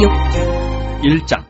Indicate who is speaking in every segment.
Speaker 1: 1장.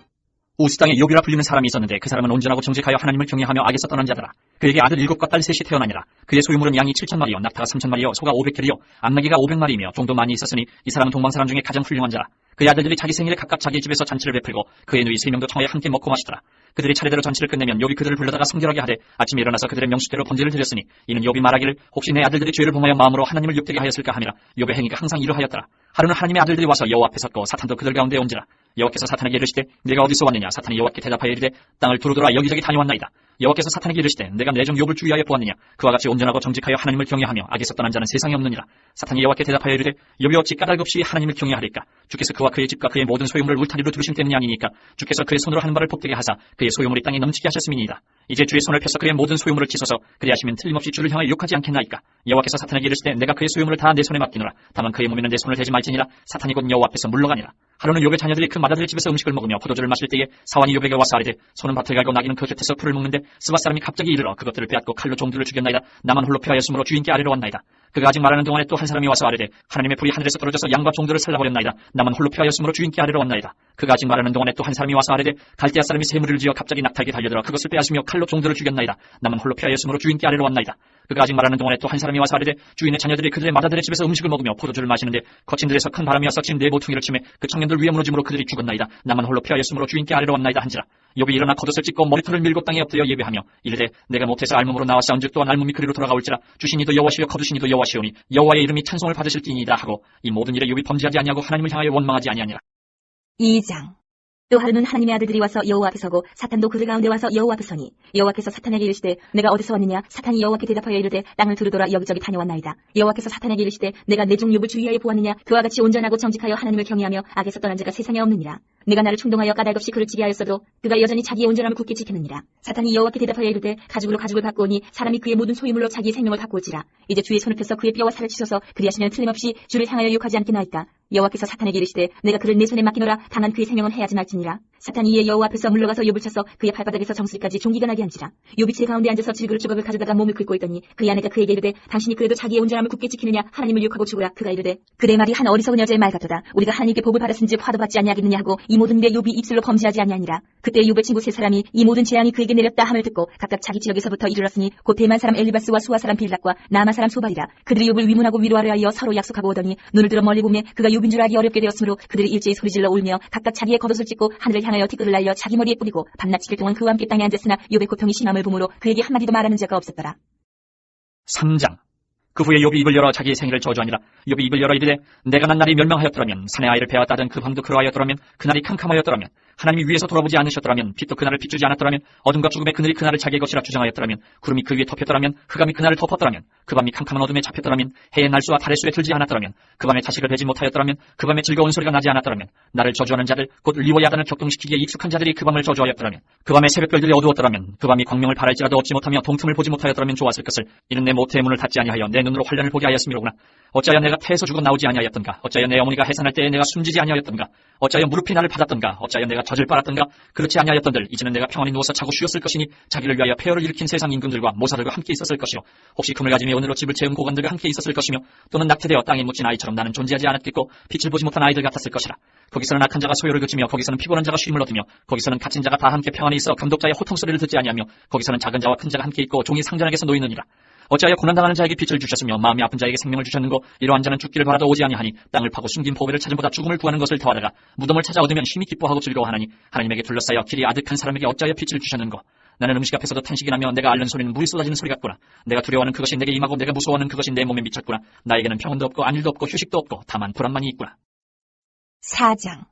Speaker 1: 우스 땅에 욥이라 불리는 사람이 있었는데 그 사람은 온전하고 정직하여 하나님을 경외하며 악에서 떠난 자더라. 그에게 아들 7과 딸 3이 태어나니라. 그의 소유물은 양이 7,000마리요 낙타가 3,000마리요 소가 500캐리요 암나기가 500마리이며 종도 많이 있었으니 이 사람은 동방사람 중에 가장 훌륭한 자라. 그의 아들들이 자기 생일에 각각 자기 집에서 잔치를 베풀고 그의 누이 3명도 청하에 함께 먹고 마시더라. 그들이 차례대로 잔치를 끝내면 욥이 그들을 불러다가 성결하게 하되 아침에 일어나서 그들의 명수대로 번제를 드렸으니 이는 욥이 말하기를 혹시 내 아들들이 죄를 범하여 마음으로 하나님을 욕되게 하였을까 하니라. 욥의 행위가 항상 이러하였더라. 하루는 하나님의 아들들이 와서 여호와 앞에 섰고 사탄도 그들 가운데 온지라. 여호와께서 사탄에게 이르시되 내가 어디서 왔느냐. 사탄이 여호와께 대답하여 이르되 땅을 두루돌아 여기저기 다녀왔나이다. 여호와께서 사탄에게 이르시되 내가 내 종 욥을 주의하여 보았느냐. 그와 같이 온전하고 정직하여 하나님을 경외하며 악에서 떠난 자는 세상에 없느니라. 사탄이 여호와께 대답하여 이르되 욥이 어찌 까닭 없이 하나님을 경외하리까. 주께서 그와 그의 집과 그의 모든 소유물을 울타리로 두르신 때문이 아니니까. 주께서 그의 손으로 하는 바를 복되게 하사 그의 소유물이 땅에 넘치게 하셨음이니이다. 이제 주의 손을 펴서 그의 모든 소유물을 치소서. 그리하시면 틀림없이 주를 향하여 욕하지 않겠나이까. 여호와께서 사탄에게 이르시되 내가 그의 소유물을 다 내 손에 맡기노라. 다만 그의 몸에는 내 손을 대지 말지니라. 사탄이 곧 여호와 앞에서 물러가니라. 하루는 욥의 자녀들이 그 맏아들의 집에서 음식을 먹으며 포도주를 마실 때에 사환이 욥에게 와서 아뢰되 소는 밭을 갈고 나귀는 그 곁에서 풀을 먹는데 스밧 사람이 갑자기 이르러 그것들을 빼앗고 칼로 종들을 죽였나이다. 나만 홀로 피하였으므로 주인께 아뢰러 왔나이다. 그가 아직 말하는 동안에 또 한 사람이 와서 아뢰되 하나님의 불이 하늘에서 떨어져서 양과 종들을 살라버렸나이다. 나만 홀로 피하였으므로 주인께 아뢰러 왔나이다. 그가 아직 말하는 동안에 또 한 사람이 와서 아뢰되 갈대아 사람이 샘물을 지어 갑자기 낙타에게 달려들어 그것을 빼앗으며 칼로 종들을 죽였나이다. 나만 홀로 피하였으므로 주인께 아뢰러 왔나이다. 그가 아직 말하는 동안에 또 한 사람이 와서 아뢰되 주인의 자녀들이 그들의 맏아들의 집에서 음식을 먹으며 포도주를 마시는데 거친 들에서 큰 바람이 와서 진 네 모퉁이를 치매 그 청년들 위에 무너짐으로 그들이 죽었나이다. 나만 홀로 피하였으므로 주인께 아뢰러 왔나이다 한지라. 욥이 일어나 겉옷을 찢고 머리털을 밀고 땅에 엎드려 예배하며 이르되 내가 못해서 알몸으로 나와 싸운즉 또한 알몸이 그리로 돌아가올지라. 주신 이도 여호와시요 거두신 이도 여호와시오니 여호와의 이름이 찬송을 받으실지니이다 하고 이 모든 일에 욥이 범죄하지 아니하고 하나님을 향하여 원망하지 아니하니라.
Speaker 2: 2장. 또 하루는 하나님의 아들들이 와서 여호와 앞에 서고 사탄도 그들 가운데 와서 여호와 앞에 서니 여호와께서 사탄에게 이르시되 내가 어디서 왔느냐. 사탄이 여호와께 대답하여 이르되 땅을 두루돌아 여기저기 다녀왔나이다. 여호와께서 사탄에게 이르시되 내가 내 종 욥을 주의하여 보았느냐. 그와 같이 온전하고 정직하여 하나님을 경외하며 악에서 떠난 자가 세상에 없느니라. 내가 나를 충동하여 까닭 없이 그를 지게 하였어도 그가 여전히 자기의 온전함을 굳게 지키느니라. 사탄이 여호와께 대답하여 이르되 가죽으로 가죽을 바꾸오니 사람이 그의 모든 소유물로 자기의 생명을 바꾸올지라. 이제 주의 손을 펴서 그의 뼈와 살을 치소서. 그리하시면 틀림없이 주를 향하여 욕하지 않겠나이까. 여호와께서 사탄에게 이르시되 내가 그를 내 손에 맡기노라. 다만 그의 생명은 해하지 말지니라. 사탄이 이에 여호와 앞에서 물러가서 욥을 쳐서 그의 발바닥에서 정수리까지 종기가 나게 한지라. 욥이 제 가운데 앉아서 질그릇 조각을 가져다가 몸을 긁고 있더니 그의 아내가 그에게 이르되 당신이 그래도 자기의 온전함을 굳게 지키느냐. 하나님을 욕하고 죽으라. 그가 이르되 그대 말이 한 어리석은 여자의 말 같도다. 우리가 하나님께 복을 받았은지 화도 받지 아니하겠느냐 하고 이 모든 일에 욥이 입술로 범죄하지 아니하니라. 그때 욥의 친구 세 사람이 이 모든 재앙이 그에게 내렸다 함을 듣고 각각 자기 지역에서부터 이르렀으니 곧 대만 사람 엘리바스와 수아 사람 빌닷과 나아마 사람 소발이라. 그들이 욥을 위문하고 위로하려 하여 서로 약속하고 오더니 눈을 들어 멀리 보매 그가 욥인 줄 알기 어렵게 되었으므로 그들이 일제히 소리질러 울며 각각 자기의 겉옷을 찢고 하늘을 향하여 티끌을 날려 자기 머리에 뿌리고 밤낮 7일 동안 그와 함께 땅에 앉았으나 욥의 고통이 심함을 보므로 그에게 한마디도 말하는 자가 없었더라.
Speaker 1: 3장. 그 후에 욥이 입을 열어 자기의 생일을 저주하니라. 욥이 입을 열어 이르되 내가 난 날이 멸망하였더라면 사내 아이를 배웠다던 그 밤도 그러하였더라면 그날이 캄캄하였더라면 하나님이 위에서 돌아보지 않으셨더라면 빛도 그날을 비추지 않았더라면 어둠과 죽음의 그늘이 그날을 자기의 것이라 주장하였더라면 구름이 그 위에 덮였더라면 흑암이 그날을 덮었더라면 그 밤이 캄캄한 어둠에 잡혔더라면 해의 날수와 달의 수에 들지 않았더라면 그 밤에 자식을 배지 못하였더라면 그 밤에 즐거운 소리가 나지 않았더라면 나를 저주하는 자들 곧 리워 야단을 격동시키기에 익숙한 자들이 그 밤을 저주하였더라면 그 밤에 새벽별들이 어두웠더라면 그 밤이 광명을 바랄지라도 얻지 못하며 동틈을 보지 못하였더라면 좋았을 것을. 이는 내 모태의 문을 닫지 아니하여 내 눈으로 환란을 보게 하였음이로구나. 어찌하여 내가 태에서 죽어 나오지 아니하였던가. 어찌하여 내 어머니가 해산할 때에 내가 숨지지 아니하였던가. 어찌하여 무릎이 나를 받았던가. 어찌하여 내가 젖을 빨았던가. 그렇지 아니하였던들 이제는 내가 평안히 누워서 자고 쉬었을 것이니 자기를 위하여 폐허를 일으킨 세상 임금들과 모사들과 함께 있었을 것이요 혹시 금을 가지며 은으로 집을 채운 고관들과 함께 있었을 것이며 또는 낙태되어 땅에 묻힌 아이처럼 나는 존재하지 않았겠고 빛을 보지 못한 아이들 같았을 것이라. 거기서는 악한 자가 소요를 그치며 거기서는 피곤한 자가 쉼을 얻으며 거기서는 갇힌 자가 다 함께 평안히 있어 감독자의 호통소리를 듣지 아니하며 거기서는 작은 자와 큰 자가 함께 있고 종이 상전에게서 놓이느니라. 어찌하여 고난당하는 자에게 빛을 주셨으며 마음이 아픈 자에게 생명을 주셨는고 이러한 자는 죽기를 바라도 오지 아니하니 땅을 파고 숨긴 보배를 찾음보다 죽음을 구하는 것을 더하다가 무덤을 찾아 얻으면 심히 기뻐하고 즐거워하나니 하나님에게 둘러싸여 길이 아득한 사람에게 어찌하여 빛을 주셨는고. 나는 음식 앞에서도 탄식이 나며 내가 앓는 소리는 물이 쏟아지는 소리 같구나. 내가 두려워하는 그것이 내게 임하고 내가 무서워하는 그것이 내 몸에 미쳤구나. 나에게는 평온도 없고 안일도 없고 휴식도 없고 다만 불안만이 있구나.
Speaker 2: 4장.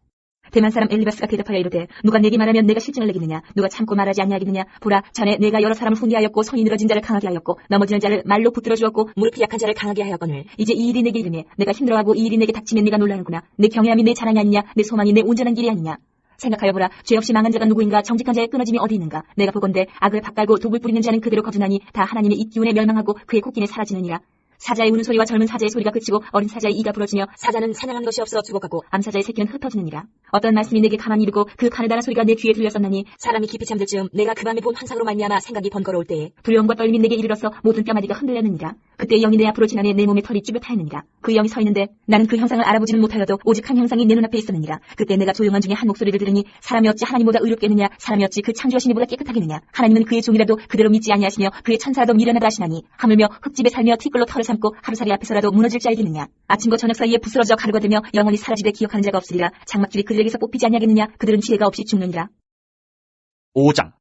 Speaker 2: 대만 사람 엘리바스가 대답하여 이르되 누가 내게 말하면 내가 실증을 내겠느냐. 누가 참고 말하지 아니하겠느냐. 보라 전에 내가 여러 사람을 훈계하였고 손이 늘어진 자를 강하게 하였고 넘어지는 자를 말로 붙들어 주었고 무릎이 약한 자를 강하게 하였거늘 이제 이 일이 내게 이르매 내가 힘들어하고 이 일이 내게 닥치면 네가 놀라는구나. 내 경외함이 내 자랑이 아니냐. 내 소망이 내 온전한 길이 아니냐. 생각하여 보라. 죄 없이 망한 자가 누구인가. 정직한 자의 끊어짐이 어디 있는가. 내가 보건대 악을 밭갈고 독을 뿌리는 자는 그대로 거두나니 다 하나님의 입기운에 멸망하고 그의 콧기에 사라지느니라. 사자의 우는 소리와 젊은 사자의 소리가 그치고 어린 사자의 이가 부러지며 사자는 사냥한 것이 없어 죽어가고 암사자의 새끼는 흩어지느니라. 어떤 말씀이 내게 가만히 이르고 그 가느다란 소리가 내 귀에 들렸었나니 사람이 깊이 잠들 즈음 내가 그 밤에 본 환상으로 말미암아 생각이 번거로울 때에 두려움과 떨림이 내게 이르러서 모든 뼈마디가 흔들렸느니라. 그때 영이 내 앞으로 지나내 내 몸에 털이 쭈뼛하였느니라. 그 영이 서 있는데 나는 그 형상을 알아보지는 못하여도 오직 한 형상이 내 눈앞에 있었느니라. 그때 내가 조용한 중에 한 목소리를 들으니 사람이 어찌 하나님보다 의롭겠느냐, 사람이 어찌 그 창조하신 이보다 깨끗하겠느냐. 하나님은 그의 종이라도 그대로 믿지 아니하시며 그의 천사라도 미련하다 하시나니 하물며 흙집에 살며 티끌로 털을 삼고 하루살이 앞에서라도 무너질 자 알겠느냐. 아침과 저녁 사이에 부스러져 가루가 되며 영원히 사라지되 기억하는 자가 없으리라. 장막줄이 그들에게서 뽑히지 아니하겠느냐. 그들은 지혜가 없이 죽느니라.
Speaker 1: 5장.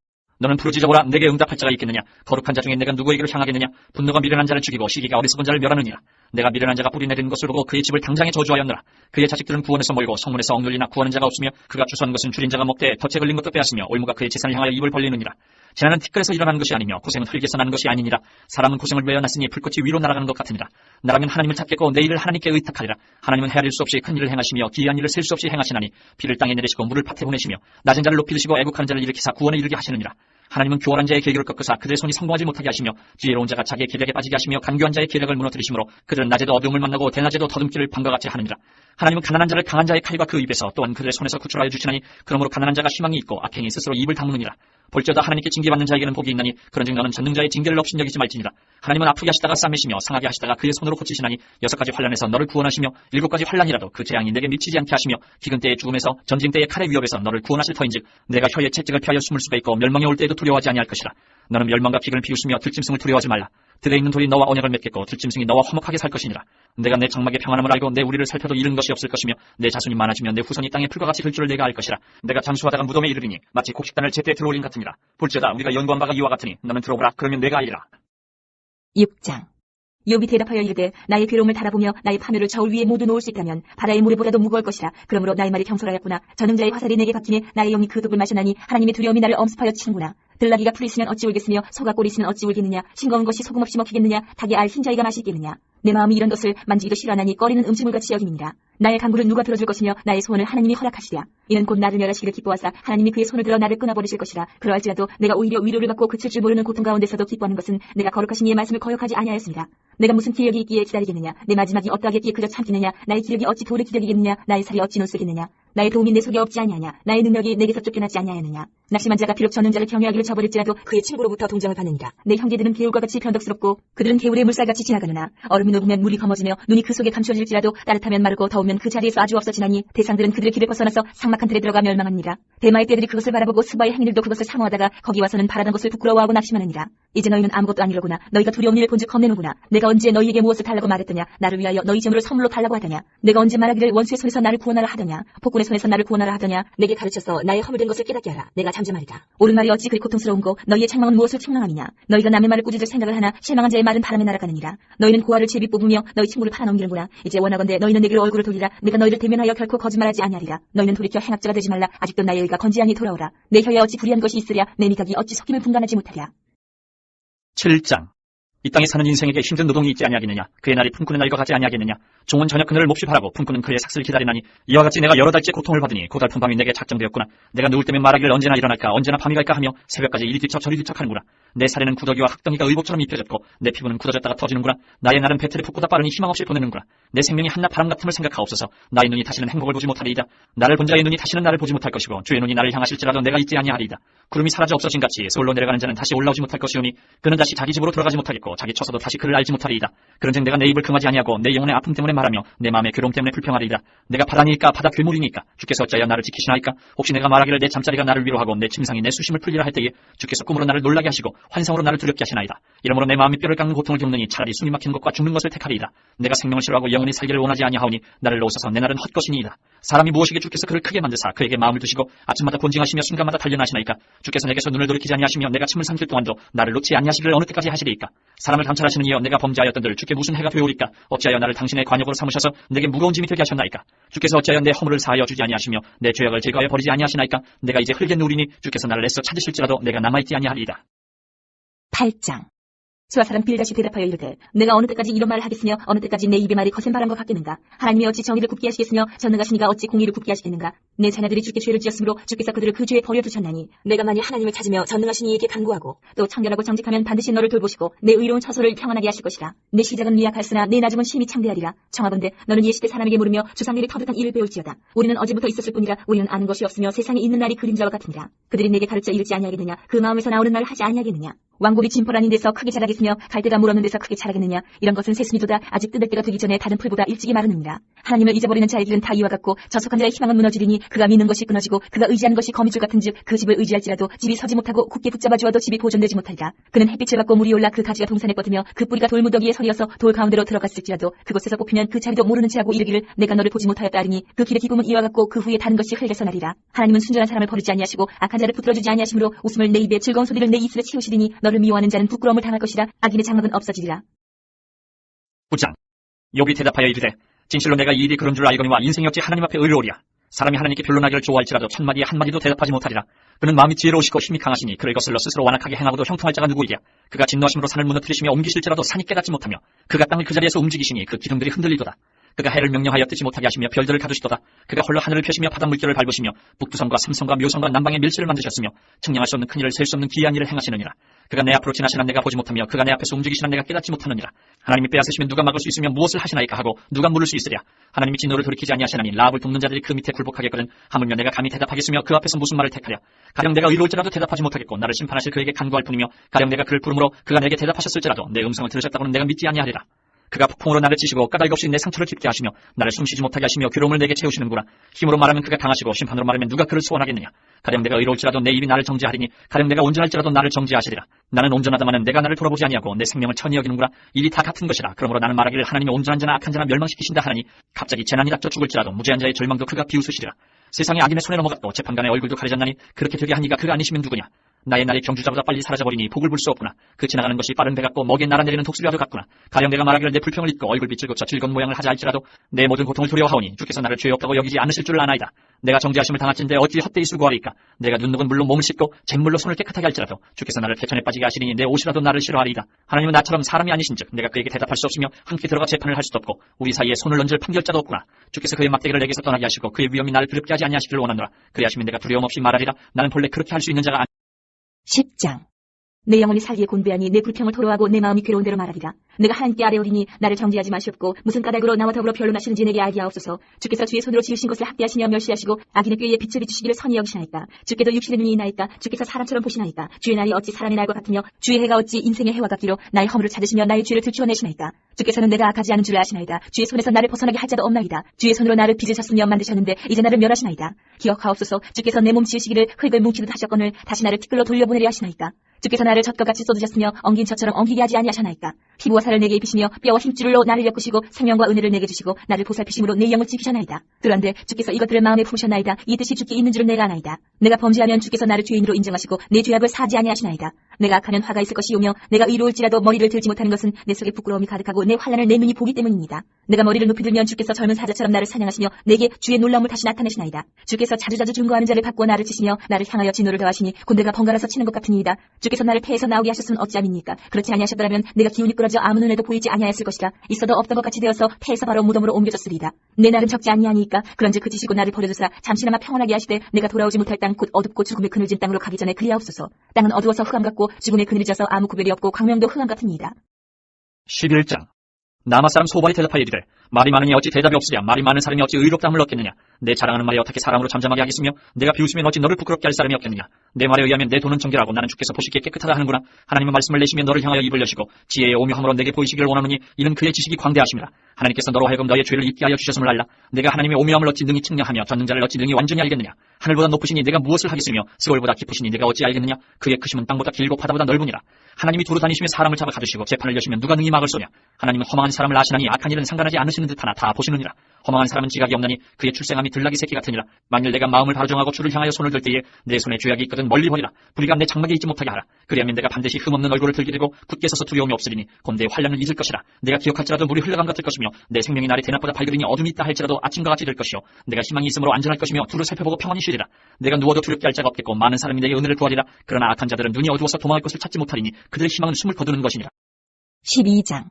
Speaker 1: 너는 부르짖어보라. 내게 응답할 자가 있겠느냐. 거룩한 자 중에 내가 누구에게로 향하겠느냐. 분노가 미련한 자를 죽이고 시기가 어리석은 자를 멸하느니라. 내가 미련한 자가 뿌리 내리는 것을 보고 그의 집을 당장에 저주하였느라. 그의 자식들은 구원에서 몰고 성문에서 억눌리나 구하는 자가 없으며 그가 추수한 것은 줄인 자가 먹되 덫에 걸린 것도 빼앗으며 올무가 그의 재산을 향하여 입을 벌리느니라. 재난은 티끌에서 일어나는 것이 아니며 고생은 흙에서 나는 것이 아니니라. 사람은 고생을 외어놨으니 불꽃이 위로 날아가는 것 같으니라. 나라면 하나님을 찾겠고 내 일을 하나님께 의탁하리라. 하나님은 헤아릴 수 없이 큰 일을 행하시며 기이한 일을 셀 수 없이 행하시나니 비를 땅에 내리시고 물을 밭에 보내시며 낮은 자를 높이 드시고 애국하는 자를 일으키사 구원에 이르게 하시느니라. 하나님은 교활한 자의 계략을 꺾으사 그들의 손이 성공하지 못하게 하시며 지혜로운 자가 자기의 계략에 빠지게 하시며 간교한 자의 계략을 무너뜨리심으로 그들은 낮에도 어두움을 만나고 대낮에도 더듬기를 밤과 같이 하느니라. 하나님은 가난한 자를 강한 자의 칼과 그 입에서 또한 그들의 손에서 구출하여 주시나니 그러므로 가난한 자가 희망이 있고 악행이 스스로 입을 다무느니라. 볼지어다 하나님께 징계받는 자에게는 복이 있나니 그런즉 너는 전능자의 징계를 업신여기지 말지니라. 하나님은 아프게 하시다가 싸매시며 상하게 하시다가 그의 손으로 고치시나니 6가지 환난에서 너를 구원하시며 7가지 환난이라도 그 재앙이 내게 미치지 않게 하시며 기근 때의 죽음에서 전쟁 때의 칼의 위협에서 너를 구원하실 터인즉 내가 혀의 채찍을 피하여 숨을 수가 있고 멸망이 올 때에도 두려워하지 아니할 것이라. 너는 멸망과 기근을 비웃으며 들짐승을 두려워하지 말라. 들에 있는 돌이 너와 언약을 맺겠고 들짐승이 너와 화목하게 살 것이니라. 내가 내 장막의 평안함을 알고 내 우리를 살펴도 잃은 것이 없을 것이며 내 자손이 많아지면 내 후손이 땅에 풀과 같이 들 줄을 내가 알 것이라. 내가 장수하다가 무덤에 이르리니 마치 곡식단을 제때 들어올린 같으니라. 볼지어다 우리가 연구한 바가 이와 같으니 너는 들어보라. 그러면 내가 알리라.
Speaker 2: 6장. 욥이 대답하여 이르되 나의 괴로움을 달아보며 나의 파멸을 저울 위에 모두 놓을 수 있다면 바다의 모래보다도 무거울 것이라. 그러므로 나의 말이 경솔하였구나. 전능자의 화살이 내게 박히니 나의 영이 그 독을 마셨나니 하나님의 두려움이 나를 엄습하여 치는구나. 들나귀가 풀이 있으면 어찌 울겠으며 소가 꼴이 있으면 어찌 울겠느냐. 싱거운 것이 소금 없이 먹히겠느냐. 닭의 알 흰자위가 맛이 있겠느냐. 내 마음이 이런 것을 만지기도 싫어하나니 꺼리는 음식물같이 여김이니라. 나의 간구를 누가 들어줄 것이며 나의 소원을 하나님이 허락하시랴. 이는 곧 나를 멸하시기를 기뻐하사 하나님이 그의 손을 들어 나를 끊어버리실 것이라. 그러할지라도 내가 오히려 위로를 받고 그칠 줄 모르는 고통 가운데서도 기뻐하는 것은 내가 거룩하신 이의 말씀을 거역하지 아니하였습니다. 내가 무슨 기력이 있기에 기다리겠느냐. 내 마지막이 어떠하겠기에 그저 참겠느냐. 나의 기력이 어찌 돌의 기력이겠느냐. 나의 살이 어찌 논쓰겠느냐. 나의 도움이 내 속에 없지 아니하냐. 나의 능력이 내게서 쫓겨나지 아니하였느냐. 낙심한 자가 비록 전능자를 경외하기를 저버릴지라도 그의 친구로부터 동정을 받느니라. 내 형제들은 개울과 같이 변덕스럽고 그들은 개울의 물살같이 지나가느나. 얼음이 녹으면 물이 검어지며 눈이 그 속에 감춰질지라도 따뜻하면 마르고 더우면 그 자리에서 아주 없어지나니 대상들은 그들의 길을 벗어나서 삭막한 틀에 들어가 멸망하느니라. 대마의 떼들이 그것을 바라보고 스바의 행인들도 그것을 사모하다가 거기 와서는 바라던 것을 부끄러워하고 낙심하느니라. 이제 너희는 아무것도 아니로구나. 너희가 두려운 일을 본즉 겁내는구나. 내가 언제 너희에게 무엇을 달라고 말했더냐. 나를 위하여 너희 재물을 선물로 달라고 하더냐. 내가 언제 말하기를 원수의 손에서 나를 구원하라 하더냐. 폭군의 손에서 나를 구원하라 하더냐. 내게 가르쳐서 나의 허물된 것을 깨닫게 하라. 내가 잠잠하리라. 옳은 말이 어찌 그리 고통스러운고 너희의 책망은 무엇을 책망함이냐. 너희가 남의 말을 꾸짖을 생각을 하나 실망한 자의 말은 바람에 날아가느니라. 너희는 고아를 제비 뽑으며 너희 친구를 팔아넘기는구나. 이제 원하건대 너희는 내게로 얼굴을 돌리라. 내가 너희를 대면하여 결코 거짓말하지 아니하리라. 너희는 돌이켜 행악자가 되지 말라. 아직도 나의 의가 건지하니 돌아오라. 내 혀에 어찌 불의한 것이 있으랴. 내 미각이 어찌 속임을 분간하지 못하랴.
Speaker 1: 7장. 이 땅에 사는 인생에게 힘든 노동이 있지 아니하겠느냐. 그의 날이 품꾸는 날과 같지 아니하겠느냐. 종은 저녁 그늘을 몹시 바라고 품꾸는 그의 삭슬을 기다리나니 이와 같이 내가 여러 달째 고통을 받으니 고달픈 밤이 내게 작정되었구나. 내가 누울 때면 말하기를 언제나 일어날까 언제나 밤이 갈까 하며 새벽까지 이리 뒤척 저리 뒤척 하는구나. 내 살에는 구더기와 흙덩이가 의복처럼 입혀졌고 내 피부는 굳어졌다가 터지는구나. 나의 날은 배틀에 붓보다 빠르니 희망 없이 보내는구나. 내 생명이 한낱 바람 같음을 생각하옵소서. 나의 눈이 다시는 행복을 보지 못하리이다. 나를 본 자의 눈이 다시는 나를 보지 못할 것이고 주의 눈이 나를 향하실지라도 내가 있지 아니하리이다. 구름이 사라져 없어진 같이 서울로 내려가는 자는 다시 올라오지 못할 것이오니 그는 다시 자기 집으로 들어가지 못하겠고 자기 처소도 다시 그를 알지 못하리이다. 그런즉 내가 내 입을 금하지 아니하고 내 영혼의 아픔 때문에 말하며 내 마음의 괴로움 때문에 불평하리이다. 내가 바다니까 바다 괴물이니까 주께서 어찌하여 나를 지키시나이까. 혹시 내가 말하기를 내 잠자리가 나를 위로하고 내 침상이 내 수심을 풀리라 할 때에 주께서 꿈으로 나를 놀라게 하시고 환상으로 나를 두렵게 하시나이다. 이러므로 내 마음이 뼈를 깎는 고통을 겪느니 차라리 숨이 막히는 것과 죽는 것을 택하리이다. 내가 생명을 싫어하고 영원히 살기를 원하지 아니하오니 나를 놓으소서. 내 날은 헛것이니이다. 사람이 무엇이게 주께서 그를 크게 만드사 그에게 마음을 두시고 아침마다 본징하시며 순간마다 단련하시나이까. 주께서 내게서 눈을 돌이키지 아니하시며 내가 침을 삼킬 동안도 나를 놓지 아니하시기를 어느 때까지 하시리이까. 사람을 감찰하시는 이여 내가 범죄하였던들 주께 무슨 해가 되오리까. 어찌하여 나를 당신의 관역으로 삼으셔서 내게 무거운 짐이 되게 하셨나이까. 주께서 어찌하여 내 허물을 사하여 주지 아니하시며 내 죄악을 제거하여 버리지 아니하시나이까. 내가 이제 흙에 누우리니 주께서 나를 애써 찾으실지라도 내가 남아있지 아니하리이다.
Speaker 2: 8장. 수아 사람 빌닷이 대답하여 이르되 내가 어느 때까지 이런 말을 하겠으며 어느 때까지 내 입의 말이 거센 바람과 같겠는가. 하나님이 어찌 정의를 굳게 하시겠으며 전능하시니가 어찌 공의를 굳게 하시겠는가. 내 자녀들이 주께 죄를 지었으므로 주께서 그들을 그 죄에 버려두셨나니 내가 만일 하나님을 찾으며 전능하신 이에게 간구하고 또 청결하고 정직하면 반드시 너를 돌보시고 내 의로운 처소를 평안하게 하실 것이라. 내 시작은 미약할으나 내 나중은 심히 창대하리라. 청하건대 너는 옛시대 사람에게 물으며 조상들이 터득한 일을 배울지어다. 우리는 어제부터 있었을 뿐이라 우리는 아는 것이 없으며 세상에 있는 날이 그림자와 같으니라. 그들이 내게 가르쳐 이르지 아니하겠느냐. 그 마음에서 나오는 말을 하지 아니하겠느냐. 왕국이 진펄 아닌 데서 크게 자라겠으며 갈대가 물 없는 데서 크게 자라겠느냐. 이런 것은 새순이도다. 아직 뜯을 때가 되기 전에 다른 풀보다 일찍이 마르느니라. 하나님을 잊어버리는 자의 길은 다 이와 같고 저속한 자의 희망은 무너지리니 그가 믿는 것이 끊어지고 그가 의지하는 것이 거미줄 같은즉 그 집을 의지할지라도 집이 서지 못하고 굳게 붙잡아 주어도 집이 보존되지 못하리라. 그는 햇빛을 받고 물이 올라 그 가지가 동산에 뻗으며 그 뿌리가 돌무더기에 서리어서 돌 가운데로 들어갔을지라도 그곳에서 뽑히면 그 자리도 모르는 채하고 이르기를 내가 너를 보지 못하였다 하리니 그 길의 기쁨은 이와 같고 그 후에 다른 것이 흙에서 나리라. 하나님은 순전한 사람을 버리지 아니하시고 악한 자를 붙들어주지 아니하심으로 웃음을 내 입에 즐거운 소리를 내 입술에 채우시리니 너를 미워하는 자는 부끄러움을 당할 것이라. 악인의 장막은 없어지리라.
Speaker 1: 9장. 욥이 대답하여 이르되 진실로 내가 이 일이 그런 줄 알거니와 인생이 어찌 하나님 앞에 의로우랴. 사람이 하나님께 변론하기를 좋아할지라도 첫마디에 한마디도 대답하지 못하리라. 그는 마음이 지혜로우시고 힘이 강하시니 그를 거슬러 스스로 완악하게 행하고도 형통할 자가 누구이랴. 그가 진노하심으로 산을 무너뜨리시며 옮기실지라도 산이 깨닫지 못하며 그가 땅을 그 자리에서 움직이시니 그 기둥들이 흔들리도다. 그가 해를 명령하여 뜨지 못하게 하시며 별들을 가두시도다. 그가 홀로 하늘을 펴시며 바다 물결을 밟으시며 북두성과 삼성과 묘성과 남방의 밀실을 만드셨으며 측량할 수 없는 큰 일을 셀 수 없는 기이한 일을 행하시느니라. 그가 내 앞으로 지나시나 내가 보지 못하며 그가 내 앞에서 움직이시나 내가 깨닫지 못하느니라. 하나님이 빼앗으시면 누가 막을 수 있으며 무엇을 하시나이까 하고 누가 물을 수 있으랴. 하나님이 진노를 돌이키지 아니하시나니 라합을 돕는 자들이 그 밑에 굴복하겠거든. 하물며 내가 감히 대답하겠으며 그 앞에서 무슨 말을 택하랴. 가령 내가 의로울지라도 대답하지 못하겠고 나를 심판하실 그에게 간구할 뿐이며 가령 내가 그를 부르므로 그가 내게 대답하셨을지라도 내 음성을 들으셨다고는 내가 믿지 아니하리라. 그가 폭풍으로 나를 치시고 까닭없이 내 상처를 깊게 하시며 나를 숨쉬지 못하게 하시며 괴로움을 내게 채우시는구나. 힘으로 말하면 그가 강하시고 심판으로 말하면 누가 그를 소원하겠느냐. 가령 내가 의로울지라도 내 입이 나를 정죄하리니 가령 내가 온전할지라도 나를 정죄하시리라. 나는 온전하다마는 내가 나를 돌아보지 아니하고 내 생명을 천히 여기는구나. 일이 다 같은 것이라. 그러므로 나는 말하기를 하나님이 온전한 자나 악한 자나 멸망시키신다 하나니 갑자기 재난이 닥쳐 죽을지라도 무죄한 자의 절망도 그가 비웃으시리라. 세상에 악인의 손에 넘어갔고 재판관의 얼굴도 가려졌나니 그렇게 되게 한 이가 그가 아니시면 누구냐. 나의 날이 경주자보다 빨리 사라져버리니 복을 볼 수 없구나. 그 지나가는 것이 빠른 배 같고 먹에 날아내리는 독수리와도 같구나. 가령 내가 말하기를 내 불평을 잊고 얼굴빛을 고쳐 즐거운 모양을 하자 할지라도 내 모든 고통을 두려워하오니 주께서 나를 죄 없다고 여기지 않으실 줄을 아나이다. 내가 정죄하심을 당할진데 어찌 헛되이 수고하리까. 내가 눈녹은 물로 몸을 씻고 잿물로 손을 깨끗하게 할지라도 주께서 나를 태천에 빠지게 하시리니 내 옷이라도 나를 싫어하리이다. 하나님은 나처럼 사람이 아니신즉 내가 그에게 대답할 수 없으며 함께 들어가 재판을 할 수도 없고 우리 사이에 손을 얹을 판결자도 없구나. 주께서 그의 막대기를 내게서 떠나게 하시고 그의 위험이 나를 두렵게 하지 아니하시기를 원하노라. 그리하시면 내가 두려움 없이 말하리라. 나는 본래 그렇게 할 수 있는 자가
Speaker 2: 10장. 내 영혼이 살기에 곤배하니 내 불평을 토로하고 내 마음이 괴로운 대로 말하리라. 내가 하나님께 아뢰오리니 나를 정죄하지 마시옵고 무슨 까닭으로 나와 더불어 변론하시는지 내게 알게 하옵소서. 주께서 주의 손으로 지으신 것을 학대하시며 멸시하시고 악인의 꾀에 빛을 비추시기를 선히 여기시나이까. 주께도 육신의 눈이 있나이까. 주께서 사람처럼 보시나이까. 주의 날이 어찌 사람의 날과 같으며 주의 해가 어찌 인생의 해와 같기로 나의 허물을 찾으시며 나의 죄를 들추어내시나이까. 주께서는 내가 악하지 않은 줄을 아시나이다. 주의 손에서 나를 벗어나게 할 자도 없나이다. 주의 손으로 나를 빚으셨으며 만드셨는데 이제 나를 멸하시나이다. 기억하옵소서. 주께서 내 몸 지으시기를 흙을 뭉치듯 하셨거늘 다시 나를 티끌로 돌려보내려 하시나이까. 주께서 나를 젖과 같이 쏟으셨으며 엉긴 젖처럼 엉키게 하지 아니하셨나이까. 피부와 살을 내게 입히시며 뼈와 힘줄로 나를 엮으시고 생명과 은혜를 내게 주시고 나를 보살피심으로 내 영을 지키셨나이다. 그런데 주께서 이것들을 마음에 품으셨나이다. 이 뜻이 주께 있는 줄은 내가 아나이다. 내가 범죄하면 주께서 나를 죄인으로 인정하시고 내 죄악을 사지 아니하시나이다. 내가 악하면 화가 있을 것이오며 내가 의로울지라도 머리를 들지 못하는 것은 내 속에 부끄러움이 가득하고 내 환난을 내 눈이 보기 때문입니다. 내가 머리를 높이 들면 주께서 젊은 사자처럼 나를 사냥하시며 내게 주의 놀라움을 다시 나타내시나이다. 주께서 자주자주 중거하는 자를 바꾸어 나를 치시며 나를 향하여 진노를 더하시니 곤대가 번갈아서 치는 것 같으니이다. 주께서 나를 폐에서 나오게 하셨으면 어찌함입니까? 그렇지 아니하셨더라면 내가 기운이 끌어져 아무 눈에도 보이지 아니하였을 것이라. 있어도 없던 것 같이 되어서 폐에서 바로 무덤으로 옮겨졌으리이다. 내 날은 적지 아니하니까. 그런즉 그치시고 나를 버려두사 잠시나마 평안하게 하시되 내가 돌아오지 못할 땅 곧 어둡고 죽음의 그늘진 땅으로 가기 전에 그리하옵소서. 땅은 어두워서 흑암 같고 죽음의 그늘이 져서 아무 구별이 없고 광명도 흑암 같으니이다.
Speaker 1: 11장. 남아 사람 소발이 대답하여 이르되 말이 많으니 어찌 대답이 없으랴. 말이 많은 사람이 어찌 의롭다함을 얻겠느냐. 내 자랑하는 말이 어떻게 사람으로 잠잠하게 하겠으며 내가 비웃으면 어찌 너를 부끄럽게 할 사람이 없겠느냐. 내 말에 의하면 내 돈은 정결하고 나는 주께서 보시기에 깨끗하다 하는구나. 하나님은 말씀을 내시며 너를 향하여 입을 여시고 지혜의 오묘함으로 내게 보이시기를 원하노니 이는 그의 지식이 광대하심이라. 하나님께서 너로 하여금 너의 죄를 잊게 하여 주셨음을 알라. 내가 하나님의 오묘함을 어찌 능히 측량하며 전능자를 어찌 능히 완전히 알겠느냐. 하늘보다 높으시니 내가 무엇을 하겠으며 스월보다 깊으시니 내가 어찌 알겠느냐. 그의 크심은 땅보다 길고 바다보다 넓으니라. 하나님이 두루 다니시며 사람을 잡아 가두시고 재판을 여시면 누가 능히 막을 소냐. 하나님은 허망한 사람을 아시나니 악한 일은 상관하지 않으시는 듯하나 다 보시느니라. 허망한 사람은 지각이 없나니 그의 출생함이 들나귀 새끼 같으니라. 만일 내가 마음을 바로 정하고 주를 향하여 손을 들 때에 내 손에 죄악이 있거든 멀리 버리라. 불의가 내 장막에 있지 못하게 하라. 그리하면 내가 반드시 흠없는 얼굴을 들게 되고 굳게 서서 두려움이 없으리니 곤대의 환란을 잊을 것이라. 내가 기억할지라도 물이 흘러감 같을 것이며 내 생명이 날이 대낮보다 밝으리니 어둠이 있다 할지라도 아침과 같이 될 것이요 내가 희망이 있으므로 안전할 것이며 두루 살펴보고 평안히 쉬리라. 내가 누워도 두렵게 할 자가 없겠고 많은 사람이 내게 은혜를 구하리라. 그러나 악한 자들은 눈이 어두워서 도망할 곳을 찾지 못하리니 그들의 희망은 숨을 거두는 것이니라.
Speaker 2: 12장.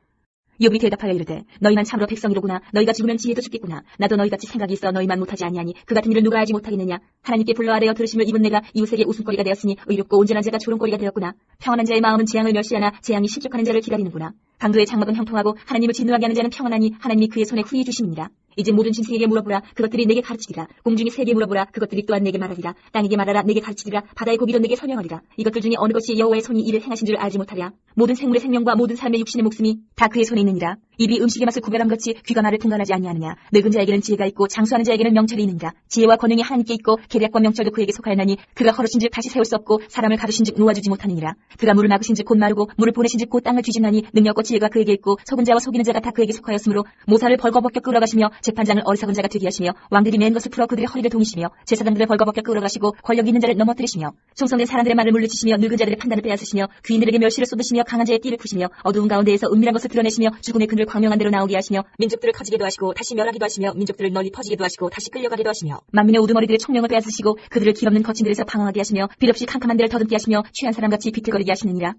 Speaker 2: 욥이 대답하여 이르되 너희만 참으로 백성이로구나. 너희가 죽으면 지혜도 죽겠구나. 나도 너희같이 생각이 있어 너희만 못하지 아니하니 그 같은 일을 누가 알지 못하겠느냐. 하나님께 불러 아뢰어 들으심을 입은 내가 이웃에게 웃음거리가 되었으니 의롭고 온전한 자가 조롱거리가 되었구나. 평안한 자의 마음은 재앙을 멸시하나 재앙이 실족하는 자를 기다리는구나. 강도의 장막은 형통하고 하나님을 진노하게 하는 자는 평안하니 하나님이 그의 손에 후히 주심이니라. 이제 모든 짐승에게 물어보라. 그것들이 내게 가르치리라. 공중의 새에게 물어보라. 그것들이 또한 내게 말하리라. 땅에게 말하라. 내게 가르치리라. 바다의 고기도 내게 설명하리라. 이것들 중에 어느 것이 여호와의 손이 이를 행하신 줄 알지 못하랴. 모든 생물의 생명과 모든 사람의 육신의 목숨이 다 그의 손에 있느니라. 입이 음식의 맛을 구별함같이 귀가 말을 분간하지 아니하느냐. 늙은 자에게는 지혜가 있고 장수하는 자에게는 명철이 있느니라. 지혜와 권능이 하나님께 있고 계략과 명철도 그에게 속하였나니 그가 걸으신즉 다시 세울 수 없고 사람을 가두신즉 놓아주지 못하느니라. 그가 물을 막으신즉 곧 마르고 물을 보내신즉 곧 땅을 뒤집나니 능력과 지혜가 그에게 있고 속은 자와 속이는 자가 다 그에게 속하였으므로 모사를 벌거벗겨 끌어가시며 재판장을 어리석은 자가 되게 하시며 왕들이 맨 것을 풀어 그들의 허리를 동이시며 제사장들을 벌거벗겨 끌어가시고 권력 있는 자를 넘어뜨리시며 충성된 사람들의 말을 물리치시며 늙은 자들의 판단을 빼앗으시며 귀인들에게 멸시를 쏟으시며 강한 자의 띠를 푸시며 어두운 가운데에서 은밀한 것을 드러내시며 죽음의 그늘 광명한 대로 나오게 하시며 민족들을 커지게도 하시고 다시 멸하기도 하시며 민족들을 널리 퍼지게도 하시고 다시 끌려가게도 하시며 만민의 우두머리들의 총명을 빼앗으시고 그들을 길없는 거친들에서 방황하게 하시며 필없이 캄캄한 데를 더듬게 하시며 취한 사람같이 비틀거리게 하시느니라.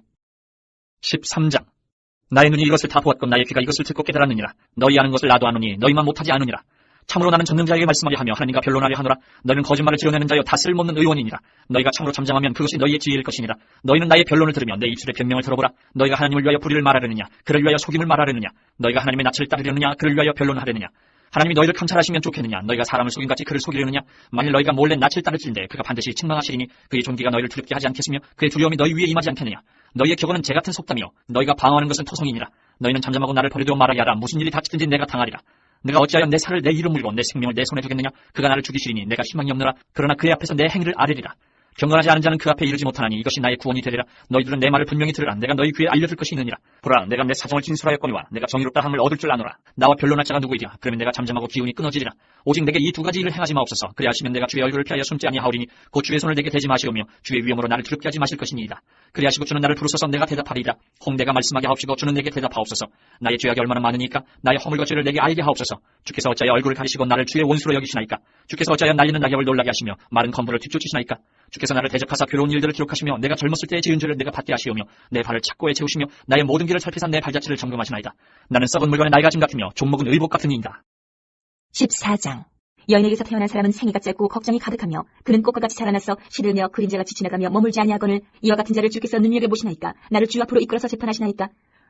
Speaker 1: 13장. 나의 눈이 이것을 다 보았고 나의 귀가 이것을 듣고 깨달았느니라. 너희 아는 것을 나도 아노니 너희만 못하지 않으니라. 참으로 나는 전능자에게 말씀하게 하며 하나님과 변론하려 하노라. 너희는 거짓말을 지어내는 자여 다 쓸모없는 의원이니라. 너희가 참으로 잠잠하면 그것이 너희의 지혜일 것이니라. 너희는 나의 변론을 들으며 내 입술의 변명을 들어보라. 너희가 하나님을 위하여 불의를 말하려느냐 그를 위하여 속임을 말하려느냐. 너희가 하나님의 낯을 따르려느냐 그를 위하여 변론하려느냐. 하나님이 너희를 감찰하시면 좋겠느냐. 너희가 사람을 속임같이 그를 속이려느냐. 만일 너희가 몰래 낯을 따를진대 그가 반드시 책망하시리니 그의 존귀가 너희를 두렵게 하지 않겠으며 그의 두려움이 너희 위에 임하지 않겠느냐. 너희의 격언은 재같은 속담이요 너희가 방어하는 것은 토성이니라. 너희는 잠잠하고 나를 버리도 말하게 하라. 무슨 일이 닥치든지 내가 당하리라. 내가 어찌하여 내 살을 내 이로 물고 내 생명을 내 손에 두겠느냐. 그가 나를 죽이시리니 내가 희망이 없노라. 그러나 그의 앞에서 내 행위를 아뢰리라. 경건하지 않은 자는 그 앞에 이르지 못하나니 이것이 나의 구원이 되리라. 너희들은 내 말을 분명히 들으라. 내가 너희 귀에 알려줄 것이 있느니라. 보라, 내가 내 사정을 진술하였거니와 내가 정의롭다 함을 얻을 줄 아노라. 나와 변론할 자가 누구이랴. 그러면 내가 잠잠하고 기운이 끊어지리라. 오직 내게 이 두 가지 일을 행하지 마옵소서. 그리하시면 내가 주의 얼굴을 피하여 숨지 아니하오리니 곧 주의 손을 내게 대지 마시오며 주의 위엄으로 나를 두렵게 하지 마실 것이니이다. 그리하시고 주는 나를 부르소서. 내가 대답하리이다. 혹 내가 말씀하게 하옵시고 주는 내게 대답하옵소서. 나의 죄악이 얼마나 많으니까 나의 허물과 죄를 내게 알게 하옵소서. 주께서 어찌하여 얼굴을 가리시고 나를 주의 원수로 여기시나이까. 주께서 어찌하여 날리는 낙엽을 놀라게 하시며 마른 건물을 뒤쫓으시나이까. 주께서 나를 대적하사 괴로운 일들을 기록하시며 내가 젊었을 때의 지은 죄를 내가 받게 하시오며 내 발을 착고에 채우시며 나의 모든 길을 살피사 내 발자취를 점검하시나이다. 나는 썩은 물건의 낡아짐 같으며 종목은 의복 같은 이이다.
Speaker 2: 14장. 여인에게서 태어난 사람은 생애가 짧고 걱정이 가득하며 그는 꽃과 같이 자라나서 시들며 그림자가 지나가며 머물지 아니하거늘 이와 같은 자를 주께서 눈여겨보시나이까. 나를 주 앞으로 이끌어서 재판하시나이까.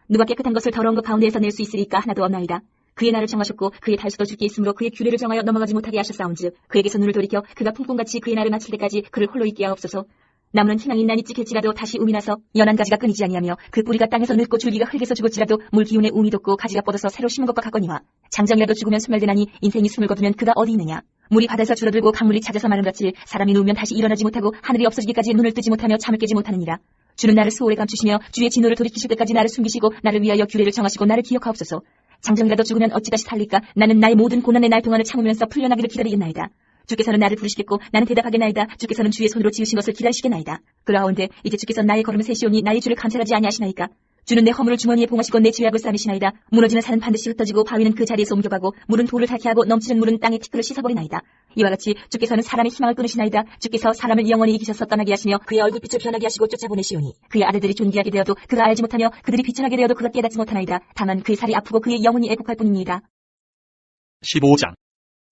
Speaker 2: 누가 깨끗한 것을 더러운 것 가운데에서 낼 수 있으리까. 하나도 없나이다. 그의 날을 정하셨고 그의 달수도 주께 있으므로 그의 규례를 정하여 넘어가지 못하게 하셨사온즉 그에게서 눈을 돌이켜 그가 풍풍같이 그의 날을 마칠 때까지 그를 홀로 있게 하옵소서. 나무는 희망이 있나니 찍힐지라도 다시 움이 나서 연한 가지가 끊이지 아니하며 그 뿌리가 땅에서 늙고 줄기가 흙에서 죽을지라도 물 기운에 움이 돋고 가지가 뻗어서 새로 심은 것과 같거니와 장정이라도 죽으면 소멸되나니 인생이 숨을 거두면 그가 어디 있느냐. 물이 바다에서 줄어들고 강물이 찾아서 마름같이 사람이 누우면 다시 일어나지 못하고 하늘이 없어지기까지 눈을 뜨지 못하며 잠을 깨지 못하느니라. 주는 나를 수월에 감추시며 주의 진노를 돌이키실 때까지 나를 숨기시고 나를 위하여 규례를 정하시고 나를 기억하옵소서. 장정이라도 죽으면 어찌 다시 살릴까. 나는 나의 모든 고난의 날 동안을 참으면서 풀려나기를 기다리겠나이다. 주께서는 나를 부르시겠고 나는 대답하겠나이다. 주께서는 주의 손으로 지으신 것을 기다리시겠나이다. 그러하온데 이제 주께서 나의 걸음을 세시오니 나의 주를 감찰하지 아니하시나이까. 주는 내 허물을 주머니에 봉하시고 내 죄악을 쌓으시나이다. 무너지는 산은 반드시 흩어지고 바위는 그 자리에서 옮겨가고 물은 돌을 닳게 하고 넘치는 물은 땅의 티끌을 씻어버리나이다. 이와 같이 주께서는 사람의 희망을 끊으시나이다. 주께서 사람을 영원히 이기셔서 떠나게 하시며 그의 얼굴빛을 변하게 하시고 쫓아보내시오니 그의 아들들이 존귀하게 되어도 그가 알지 못하며 그들이 비천하게 되어도 그가 깨닫지 못하나이다. 다만 그의 살이 아프고 그의 영혼이 애곡할 뿐입니다.
Speaker 1: 15장.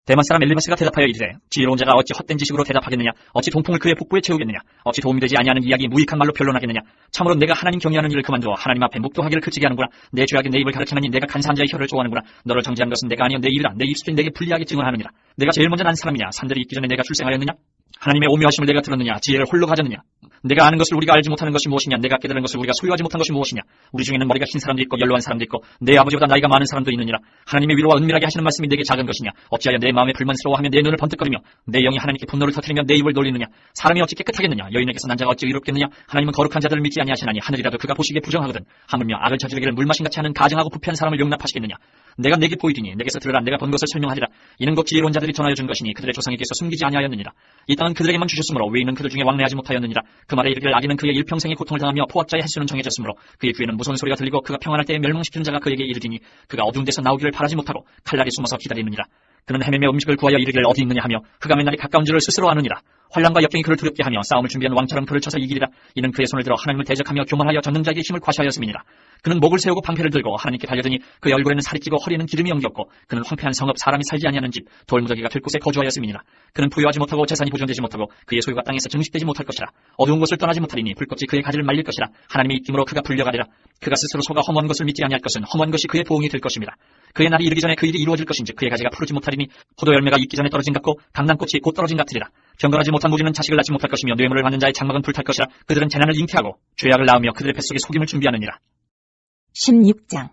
Speaker 1: 대만 사람 엘리바스가 대답하여 이르되 지혜로운 자가 어찌 헛된 지식으로 대답하겠느냐. 어찌 동풍을 그의 복부에 채우겠느냐. 어찌 도움이 되지 아니하는 이야기 무익한 말로 변론하겠느냐. 참으로 내가 하나님 경외하는 일을 그만두어 하나님 앞에 묵도하기를 그치게 하는구나. 내 죄악이 내 입을 가르치나니 내가 간사한 자의 혀를 좋아하는구나. 너를 정죄한 것은 내가 아니여 내 입이라. 내 입술이 내게 불리하게 증언하느니라. 내가 제일 먼저 난 사람이냐. 산들이 있기 전에 내가 출생하였느냐. 하나님의 오묘하심을 내가 들었느냐. 지혜를 홀로 가졌느냐. 내가 아는 것을 우리가 알지 못하는 것이 무엇이냐. 내가 깨달은 것을 우리가 소유하지 못한 것이 무엇이냐. 우리 중에는 머리가 흰 사람도 있고 연로한 사람도 있고 내 아버지보다 나이가 많은 사람도 있느니라. 하나님의 위로와 은밀하게 하시는 말씀이 내게 작은 것이냐. 어찌하여 내 마음에 불만스러워하며 내 눈을 번뜩거리며 내 영이 하나님께 분노를 터뜨리며 내 입을 놀리느냐. 사람이 어찌 깨끗하겠느냐. 여인에게서 난 자가 어찌 의롭겠느냐. 하나님은 거룩한 자들을 믿지 아니하시나니 하늘이라도 그가 보시기에 부정하거든. 하물며 악을 저지르기를 물마신같이 하는 가증하고 부패한 사람을 용납하시겠느냐. 내가 내게 보이리니 내게서 들으라. 내가 본 것을 설명하리라. 이는 곧 지혜로운 자들이 전하여 준 것이니 그들의 조상에게서 숨기지 아니하였느니라. 이 땅은 그들에게만 주셨으므로 외인은 그들 중에 왕래하지 못하였느니라. 그 말에 이르기를 악인은 그의 일평생의 고통을 당하며 포악자의 횟수는 정해졌으므로 그의 귀에는 무서운 소리가 들리고 그가 평안할 때에 멸망시키는 자가 그에게 이르리니 그가 어두운 데서 나오기를 바라지 못하고 칼날에 숨어서 기다리느니라. 그는 헤매며 음식을 구하여 이르기를 어디 있느냐 하며 흑암의 날이 가까운 줄을 스스로 아느니라. 환란과 역경이 그를 두렵게 하며 싸움을 준비한 왕처럼 그를 쳐서 이기리라. 이는 그의 손을 들어 하나님을 대적하며 교만하여 전능자에게 힘을 과시하였음이니라. 그는 목을 세우고 방패를 들고 하나님께 달려드니 그의 얼굴에는 살이 찌고 허리에는 기름이 엉겼고 그는 황폐한 성읍 사람이 살지 아니하는 집 돌무더기가 될 곳에 거주하였음이니라. 그는 부유하지 못하고 재산이 보존되지 못하고 그의 소유가 땅에서 증식되지 못할 것이라. 어두운 곳을 떠나지 못하리니 불꽃이 그의 가지를 말릴 것이라. 하나님의 입김으로 그가 불려가리라. 그가 스스로 속아 험한 것을 믿지 아니할 것은 험한 것이 그의 보응이 될 것입니다. 그의 날이 이르기 전에 그 일이 이루어질 것인지 그의 가지가 푸르지 못하리니 포도 열매가 익기 전에 떨어진 같고 강낭꽃이 곧 떨어진 같으리라. 경건하지 못한 무리는 자식을 낳지 못할 것이며 뇌물을 받는 자의 장막은 불탈 것이라. 그들은 재난을 잉태하고 죄악을 낳으며 그들의 뱃속에 속임을 준비하느니라.
Speaker 2: 16장.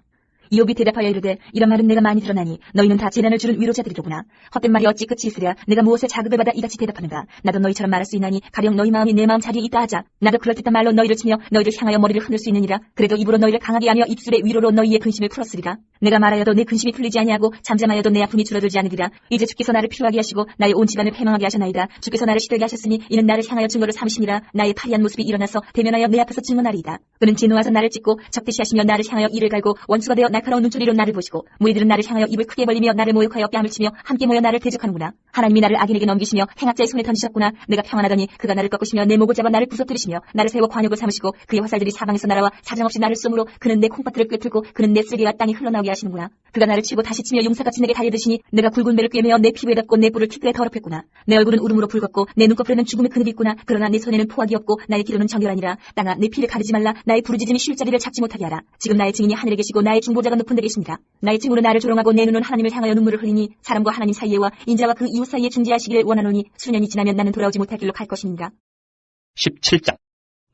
Speaker 2: 이욥이 대답하여 이르되 이런 말은 내가 많이 들었나니 너희는 다 재난을 주는 위로자들이로구나. 헛된 말이 어찌 끝이 있으랴. 내가 무엇에 자극을 받아 이같이 대답하는가. 나도 너희처럼 말할 수 있나니 가령 너희 마음이 내 마음 자리에 있다 하자. 나도 그럴듯한 말로 너희를 치며 너희를 향하여 머리를 흔들 수 있느니라. 그래도 입으로 너희를 강하게 하며 입술의 위로로 너희의 근심을 풀었으리라. 내가 말하여도 내 근심이 풀리지 아니하고 잠잠하여도 내 아픔이 줄어들지 않으리라. 이제 주께서 나를 피로하게 하시고 나의 온 집안을 패망하게 하셨나이다. 주께서 나를 시들게 하셨으니 이는 나를 향하여 증거를 삼으시니라. 나의 파리한 모습이 일어나서 대면하여 내 앞에서 증언하리이다. 그는 진노하사 나를 찢고 적대시 하시며 나를 향하여 이를 갈고 원수가 되어 날카로운 눈초리로 나를 보시고 무리들은 나를 향하여 입을 크게 벌리며 나를 모욕하여 뺨을 치며 함께 모여 나를 대적하는구나. 하나님이 나를 악인에게 넘기시며 행악자의 손에 던지셨구나. 내가 평안하더니 그가 나를 꺾으시며 내 목을 잡아 나를 부서뜨리시며 나를 세워 관역을 삼으시고 그의 화살들이 사방에서 날아와 사정없이 나를 쏘므로 그는 내 콩팥들을 꿰뚫고 그는 내 쓸개와 땅이 흘러나오게 하시는구나. 그가 나를 치고 다시 치며 용사같이 내게 달려드시니 내가 굵은 배를 꿰매어 내 피부에 덮고 내 뿔을 티끌에 더럽혔구나. 내 얼굴은 울음으로 붉었고 내 눈꺼풀에는 죽음의 근육이 있구나. 그러나 내 손에는 포악이 없고 나의 기로는 정결하니라. 땅아 내 피를 가르지 말라. 나의 부르짖음이 쉴 자리를 찾지 못하게 하라. 지금 나의 증인이 하늘에 계시고 나의 중보자가 높은 데 계십니다. 나의 친구는 나를 조롱하고 내 눈은 하나님을 향하여 눈물을 흘리니 사람과 하나님 사이에와 인자와 그 이웃 사이에 중재하시기를 원하노니 수년이 지나면 나는 돌아오지 못할 길로 갈 것입니다.
Speaker 1: 17장.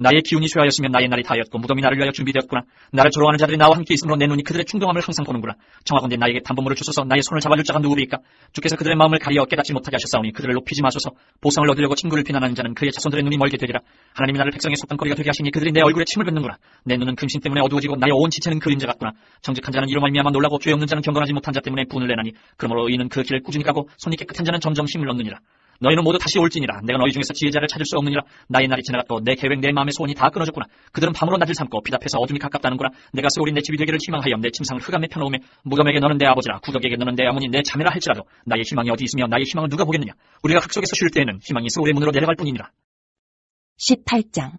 Speaker 1: 나의 기운이 쇠하였으면 나의 날이 다하였고 무덤이 나를 위하여 준비되었구나. 나를 조롱하는 자들이 나와 함께 있으므로 내 눈이 그들의 충동함을 항상 보는구나. 청하건대 나에게 담보물을 주소서. 나의 손을 잡아줄 자가 누구리까. 주께서 그들의 마음을 가리어 깨닫지 못하게 하셨사오니 그들을 높이지 마소서. 보상을 얻으려고 친구를 비난하는 자는 그의 자손들의 눈이 멀게 되리라. 하나님이 나를 백성의 속담거리가 되게 하시니 그들이 내 얼굴에 침을 뱉는구나. 내 눈은 금신 때문에 어두워지고 나의 온 지체는 그림자 같구나. 정직한 자는 이로 말미암아 놀라고 죄 없는 자는 경건하지 못한 자 때문에 분을 내나니 그러므로 이는 그 길을 꾸준히 가고 손이 깨끗한 자는 점점 힘을 얻느니라. 너희는 모두 다시 올지니라. 내가 너희 중에서 지혜자를 찾을 수 없느니라. 나의 날이 지나갔고 내 계획 내 마음의 소원이 다 끊어졌구나. 그들은 밤으로 낮을 삼고 빛 앞에서 어둠이 가깝다는구나. 내가 세월이 내 집이 되기를 희망하여 내 침상을 흑암에 펴놓으며 무덤에게 너는 내 아버지라 구덕에게 너는 내 어머니 내 자매라 할지라도 나의 희망이 어디 있으며 나의 희망을 누가 보겠느냐. 우리가 흙 속에서 쉴 때에는 희망이 세월의 문으로 내려갈 뿐이니라.
Speaker 2: 18장.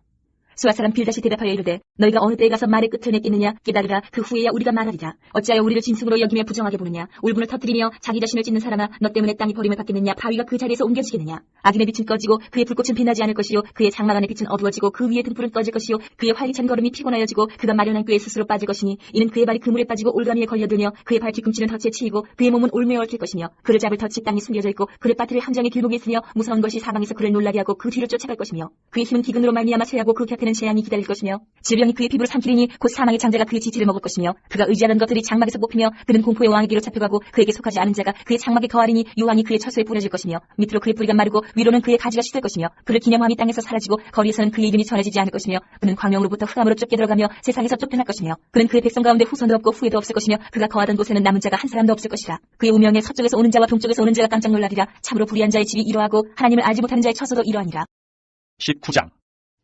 Speaker 2: 수아 사람 빌다시 대답하여 이르되 너희가 어느 때에 가서 말의 끝을 맺겠느냐. 깨달으라. 그 후에야 우리가 말하리라. 어찌하여 우리를 짐승으로 여기며 부정하게 보느냐. 울분을 터뜨리며 자기 자신을 찢는 사람아 너 때문에 땅이 버림을 받겠느냐. 바위가 그 자리에서 옮겨지겠느냐. 악인의 빛은 꺼지고 그의 불꽃은 빛나지 않을 것이요 그의 장막 안의 빛은 어두워지고 그 위에 등불은 꺼질 것이요 그의 활기찬 걸음이 피곤하여지고 그가 마련한 꾀에 스스로 빠질 것이니 이는 그의 발이 그물에 빠지고 올가미에 걸려들며 그의 발 뒤꿈치는 덫에 치이고 그의 몸은 올무에 얽힐 것이며 그를 잡을 덫이 땅에 숨겨져 있고 그를 빠뜨릴 함정의 길목에 있으며 무서운 것이 사방에서 그를 놀라게 하고 그 뒤를 쫓아갈 것이며 그의 힘은 기근으로 말미암아 쇠하고 그 곁에는 재앙이 기다릴 것이며 질병이 그의 피부를 삼키리니 곧 사망의 장자가 그의 지체를 먹을 것이며 그가 의지하는 것들이 장막에서 뽑히며 그는 공포의 왕에게로 잡혀가고 그에게 속하지 않은 자가 그의 장막에 거하리니 요왕이 그의 처소에 뿌려질 것이며 밑으로 그의 뿌리가 마르고 위로는 그의 가지가 시들 것이며 그를 기념함이 땅에서 사라지고 거리에서는 그의 이름이 전해지지 않을 것이며 그는 광명으로부터 흑암으로 쫓겨 들어가며 세상에서 쫓겨날 것이며 그는 그의 백성 가운데 후손도 없고 후회도 없을 것이며 그가 거하던 곳에는 남은 자가 한 사람도 없을 것이라. 그의 우명에 서쪽에서 오는 자와 동쪽에서 오는 자가 깜짝 놀라리라. 참으로 불의한 자의 집이 이러하고 하나님을 알지 못하는 자의 처소도 이러하니라.
Speaker 1: 19장.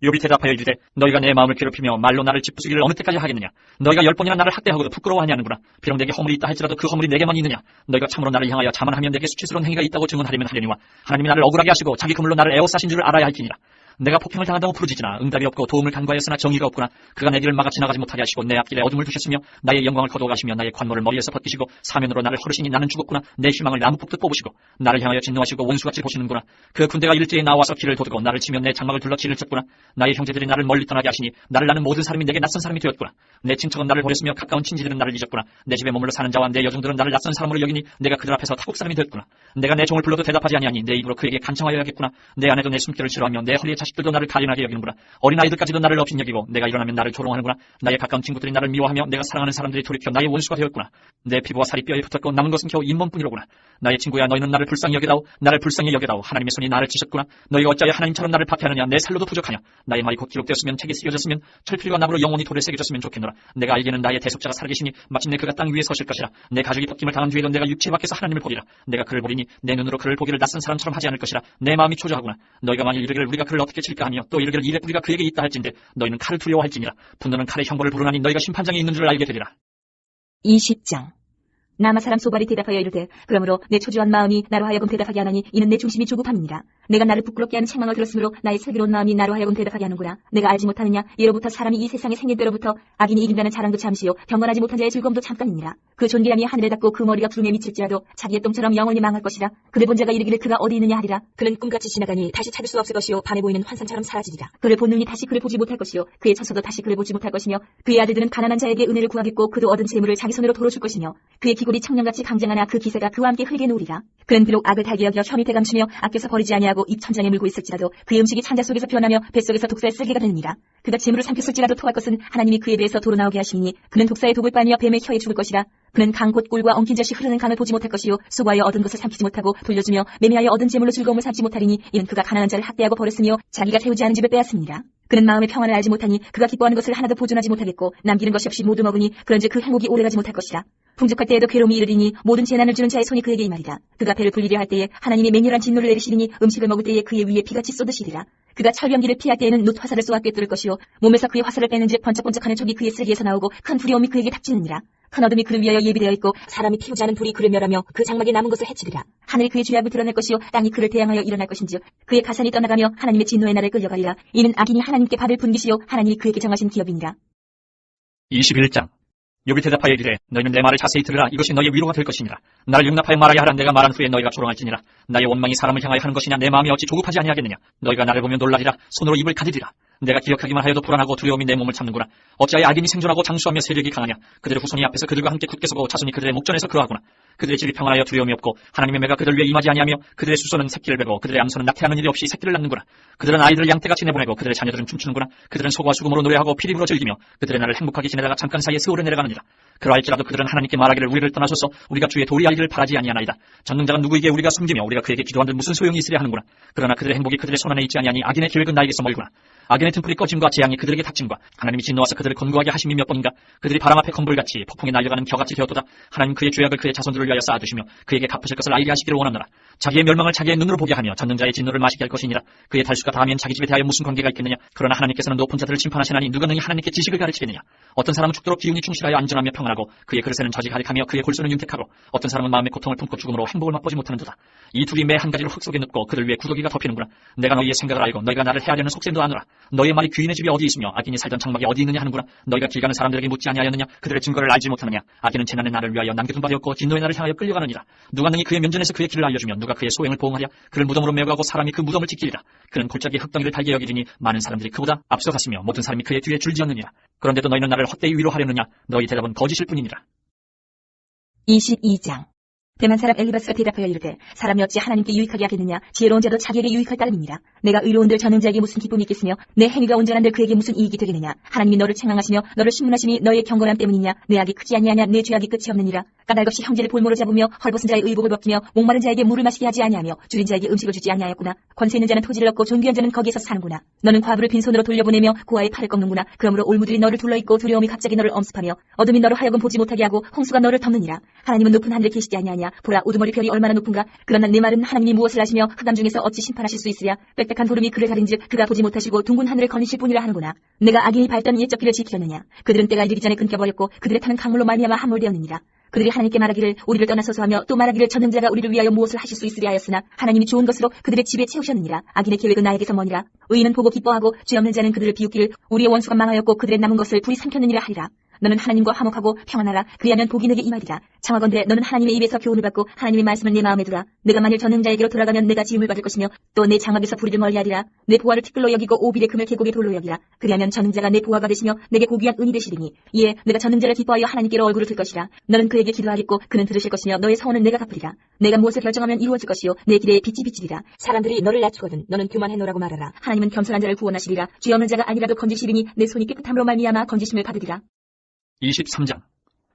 Speaker 1: 욥이 대답하여 이르되 너희가 내 마음을 괴롭히며 말로 나를 짓부수기를 어느 때까지 하겠느냐. 너희가 10번이나 나를 학대하고도 부끄러워하냐는구나. 비록 내게 허물이 있다 할지라도 그 허물이 내게만 있느냐. 너희가 참으로 나를 향하여 자만하며 내게 수치스러운 행위가 있다고 증언하려면 하려니와 하나님이 나를 억울하게 하시고 자기 그물로 나를 에워싸신 줄을 알아야 할지니라. 내가 폭행을 당한다고 부르짖으나 응답이 없고 도움을 간구하였으나 정의가 없구나. 그가 내 길을 막아 지나가지 못하게 하시고 내 앞길에 어둠을 두셨으며 나의 영광을 거두어 가시며 나의 관모를 머리에서 벗기시고 사면으로 나를 허르시니 나는 죽었구나. 내 희망을 나무 뽑듯 뽑으시고 나를 향하여 진노하시고 원수같이 보시는구나. 그 군대가 일제히 나와서 길을 도두고 나를 치며 내 장막을 둘러 길을 쳤구나. 나의 형제들이 나를 멀리 떠나게 하시니 나를 아는 모든 사람이 내게 낯선 사람이 되었구나. 내 친척은 나를 버렸으며 가까운 친지들은 나를 잊었구나. 내 집에 머물러 사는 자와 내 여종들은 나를 낯선 사람으로 여기니 내가 그들 앞에서 타국 사람이 되었구나. 내가 내 종을 불러도 대답하지 아니하니 내 입으로 그에게 간청하여야겠구나. 내 아내도 내 숨결을 싫어하며 내 허리의 자식들도 나를 가련하게 여기는구나. 어린아이들까지도 나를 업신 여기고 내가 일어나면 나를 조롱하는구나. 나의 가까운 친구들이 나를 미워하며 내가 사랑하는 사람들이 돌이켜 나의 원수가 되었구나. 내 피부와 살이 뼈에 붙었고 남은 것은 겨우 잇몸뿐이로구나. 나의 친구야 너희는 나를 불쌍히 여겨다오. 나를 불쌍히 여겨다오. 하나님의 손이 나를 치셨구나. 너희가 어찌하여 하나님처럼 나를 박해하느냐. 내 살로도 부족하냐. 나의 말이 곧 기록되었으면 책에 쓰여졌으면 철필과 나무로 영원히 돌에 새겨졌으면 좋겠노라. 내가 알기에는 나의 대속자가 살아계시니 마침내 그가 땅 위에 서실 것이라. 내 가족이 벗김을 당한 뒤에도 내가 육체 밖에서 하나님을 보리라. 내가 그를 보리니 내 눈으로 그를 보기를 낯선 사람처럼 하지 않을 것이라. 내 마음이 초조하구나. 너희가 만일 이르기를 우리가 그를 어떻게 칠까 하며 또 이르기를 이래 뿌리가 그에게 있다 할진대 너희는 칼을 두려워할지니라. 분노는 칼의 형벌을 부르나니 너희가 심판장에 있는 줄 알게 되리라.
Speaker 2: 20장. 나마 사람 소발이 대답하여 이르되 그러므로 내 초조한 마음이 나로 하여금 대답하게 하나니 이는 내 중심이 조급함이니라. 내가 나를 부끄럽게 하는 책망을 들었으므로 나의 슬기로운 마음이 나로 하여금 대답하게 하는구나. 내가 알지 못하느냐. 예로부터 사람이 이 세상에 생긴 때로부터 악인이 이긴다는 자랑도 잠시요 경건하지 못한 자의 즐거움도 잠깐이니라. 그 존귀함이 하늘에 닿고 그 머리가 구름에 미칠지라도 자기의 똥처럼 영원히 망할 것이라. 그를 본 자가 이르기를 그가 어디 있느냐 하리라. 그는 꿈같이 지나가니 다시 찾을 수 없을 것이요 밤에 보이는 환상처럼 사라지리라. 그를 본 눈이 다시 그를 보지 못할 것이요 그의 처소도 다시 그를 보지 못할 것이며 그의 아들들은 가난한 자에게 은혜를 구하겠고 그도 얻은 재물을 자기 손으로 도로 줄 것이며 그의 기골이 청년같이 강장하나 그 기세가 그와 함께 흙에 놓으리라. 그는 비록 악을 달게 여겨 혀 밑에 감추며 아껴서 버리지 아니하고 입 천장에 물고 있을지라도 그의 음식이 창자 속에서 변하며 뱃속에서 독사의 쓸개가 되느니라. 그가 재물을 삼켰을지라도 토할 것은 하나님이 그에 대해서 도로 나오게 하시니 그는 독사의 독을 빨며 뱀의 혀에 죽을 것이라. 그는 강 곧 꿀과 엉킨 젖이 흐르는 강을 보지 못할 것이요 수고하여 얻은 것을 삼키지 못하고 돌려주며 매매하여 얻은 재물로 즐거움을 삼지 못하리니 이는 그가 가난한 자를 학대하고 버렸으며 자기가 태우지 않은 집을 빼앗습니다. 그는 마음의 평안을 알지 못하니 그가 기뻐하는 것을 하나도 보존하지 못하겠고 남기는 것이 없이 모두 먹으니 그런즉 그 행복이 오래가지 못할 것이라. 풍족할 때에도 괴로움이 이르리니 모든 재난을 주는 자의 손이 그에게 임하리라. 그가 배를 불리려 할 때에 하나님이 맹렬한 진노를 내리시리니 음식을 먹을 때에 그의 위에 피같이 쏟으시리라. 그가 철병기를 피할 때에는 놋 화살을 쏘아 꿰뚫을 것이요 몸에서 그의 화살을 빼는즉 번쩍번쩍하는 촉이 그의 쓸개에서 나오고 큰 두려움이 그에게 닥치느니라. 큰 어둠이 그를 위하여 예비되어 있고 사람이 피우지 않은 불이 그를 멸하며 그 장막에 남은 것을 해치리라. 하늘이 그의 죄악을 드러낼 것이요 땅이 그를 대항하여 일어날 것인지요 그의 가산이 떠나가며 하나님의 진노의 날에 끌려가리라. 이는 악인이 하나님께 받을 분깃이요 하나님이 그에게 정하신 기업이니라.
Speaker 1: 21장. 욥이 대답하여 이르되 너희는 내 말을 자세히 들으라. 이것이 너희의 위로가 될 것이니라. 나를 용납하여 말하게 하라. 내가 말한 후에 너희가 조롱할지니라. 나의 원망이 사람을 향하여 하는 것이냐. 내 마음이 어찌 조급하지 아니하겠느냐. 너희가 나를 보면 놀라리라. 손으로 입을 가리리라. 내가 기억하기만 하여도 불안하고 두려움이 내 몸을 참는구나. 어찌하여 악인이 생존하고 장수하며 세력이 강하냐. 그들의 후손이 앞에서 그들과 함께 굳게 서고 자손이 그들의 목전에서 그하구나. 그들의 집이 평안하여 두려움이 없고 하나님의 매가 그들 위에 임하지 아니하며 그들의 수소는 새끼를 베고 그들의 암소는 낙태하는 일이 없이 새끼를 낳는구나. 그들은 아이들을 양떼같이 내보내고 그들의 자녀들은 춤추는구나. 그들은 소과 수금으로 노래하고 피리 불어 즐기며 그들의 날을 행복하게 지내다가 잠깐 사이에 세월을 내려가느니라. 그러할지라도 그들은 하나님께 말하기를 우리를 떠나소서 우리가 주의 도리 알기를 바라지 아니하나이다. 전능자가 누구에게 우리가 섬기며 우리가 그에게 기도한들 무슨 소용이 있으랴 하는구나. 그러나 그들의 행복이 그들의 손안에 있지 아니하니 악인의 계획은 나에게서 멀구나. 악인의 등불이 꺼짐과 재앙이 그들에게 닥침과 하나님이 진노하사 그들을 권고하게 하심이 몇 번인가. 그들이 바람 앞에 건불같이 폭풍에 날려가는 겨같이 되었도다. 하나님 그의 죄악을 그의 자손들을 위하여 쌓아두시며 그에게 갚으실 것을 알게 하시기를 원하노라. 자기의 멸망을 자기의 눈으로 보게 하며 전능자의 진노를 마시게 할 것이니라. 그의 달수가 다하면 자기 집에 대하여 무슨 관계가 있겠느냐. 그러나 하나님께서는 높은 자들을 심판하시나니 누가 능히 하나님께 지식을 가르치겠느냐. 어떤 사람은 죽도록 기운이 충실하여 안전하며 평안하고 그의 그릇에는 젖이 가득하며 그의 골수는 윤택하고 어떤 사람은 마음의 고통을 품고 죽음으로 행복을 맛보지 못하는도다. 이 둘이 매 한 가지로 흙 속에 눕고 그들 위에 구더기가 덮이는구나. 내가 너희의 생각을 알고 너희가 나를 헤아려는 속셈도 아노라. 너희의 말이 귀인의 집이 어디 있으며 악인이 살던 장막이 어디 있느냐 하는구나. 너희가 길 가는 사람들에게 묻지 아니하였느냐. 그들의 증거를 알지 못하느냐. 악인은 재난의 날을 위하여 남겨둔 바였고 진노의 날을 향하여 끌려가느니라. 누가 능히 그의 면전에서 그의 길을 알려주며 누가 그의 소행을 보응하랴. 그를 무덤으로 메고가고 사람이 그 무덤을 지키리라. 그는 골짜기 흙덩이를 달게 여기리니 많은 사람들이 그보다 앞서갔으며 모든 사람이 그의 뒤에 줄지었느니라. 그런데도 너희는 나를 헛되이 위로하려느냐. 너희 대답은 거짓일 뿐이니라.
Speaker 2: 22장. 대만 사람 엘리바스가 대답하여 이르되 사람이 어찌 하나님께 유익하게 하겠느냐. 지혜로운 자도 자기에게 유익할 따름이니라. 내가 의로운들 전능자에게 무슨 기쁨이 있겠으며 내 행위가 온전한들 그에게 무슨 이익이 되겠느냐. 하나님이 너를 책망하시며 너를 신문하심이 너의 경건함 때문이냐. 내 악이 크지 아니하냐. 내 죄악이 끝이 없느니라. 까닭없이 형제를 볼모로 잡으며 헐벗은 자의 의복을 벗기며 목마른 자에게 물을 마시게 하지 아니하며 줄인 자에게 음식을 주지 아니하였구나. 권세 있는 자는 토지를 얻고 존귀한 자는 거기에서 사는구나. 너는 과부를 빈손으로 돌려보내며 고아의 팔을 꺾는구나. 그러므로 올무들이 너를 둘러있고 두려움이 갑자기 너를 엄습하며 어둠이 너를 하여금 보지 못하게 하고 홍수가 너를 덮느니라. 하나님은 높은 하늘에 계시지 아니하냐. 보라 우두머리 별이 얼마나 높은가. 그러나 내 말은 하나님이 무엇을 하시며 흑암 중에서 어찌 심판하실 수 있으랴. 빽빽한 구름이 그를 가린즉 그가 보지 못하시고 둥근 하늘을 거니실 뿐이라 하는구나. 내가 악인이 밟던 옛적 길을 지키려느냐. 그들은 때가 이르기 전에 끊겨버렸고 그들의 타는 강물로 말미암아 함몰되었느니라. 그들이 하나님께 말하기를 우리를 떠나소서 하며 또 말하기를 전능자가 우리를 위하여 무엇을 하실 수 있으랴 하였으나 하나님이 좋은 것으로 그들의 집에 채우셨느니라. 악인의 계획은 나에게서 머니라. 의인은 보고 기뻐하고 죄 없는 자는 그들을 비웃기를 우리의 원수가 망하였고 그들의 남은 것을 불이 삼켰느니라 하리라. 너는 하나님과 화목하고 평안하라. 그리하면 복이 내게 임하리라. 청하건대 너는 하나님의 입에서 교훈을 받고 하나님의 말씀을 내 마음에 두라. 내가 만일 전능자에게로 돌아가면 내가 지음을 받을 것이며 또 내 장막에서 불의를 멀리하리라. 내 보화를 티끌로 여기고 오빌의 금을 계곡의 돌로 여기라. 그리하면 전능자가 내 보화가 되시며 내게 고귀한 은이 되시리니 이에 내가 전능자를 기뻐하여 하나님께로 얼굴을 들 것이라. 너는 그에게 기도하겠고 그는 들으실 것이며 너의 서원은 내가 갚으리라. 내가 무엇을 결정하면 이루어질 것이요 내 길에 빛이 비치리라. 사람들이 너를 낮추거든 너는 교만해노라고 말하라. 하나님은 겸손한 자를 구원하시리라. 죄 없는 자가 아니라도 건지시리니 내 손이 깨끗함으로 말미암아 건지심을 받으리라.
Speaker 1: 23장.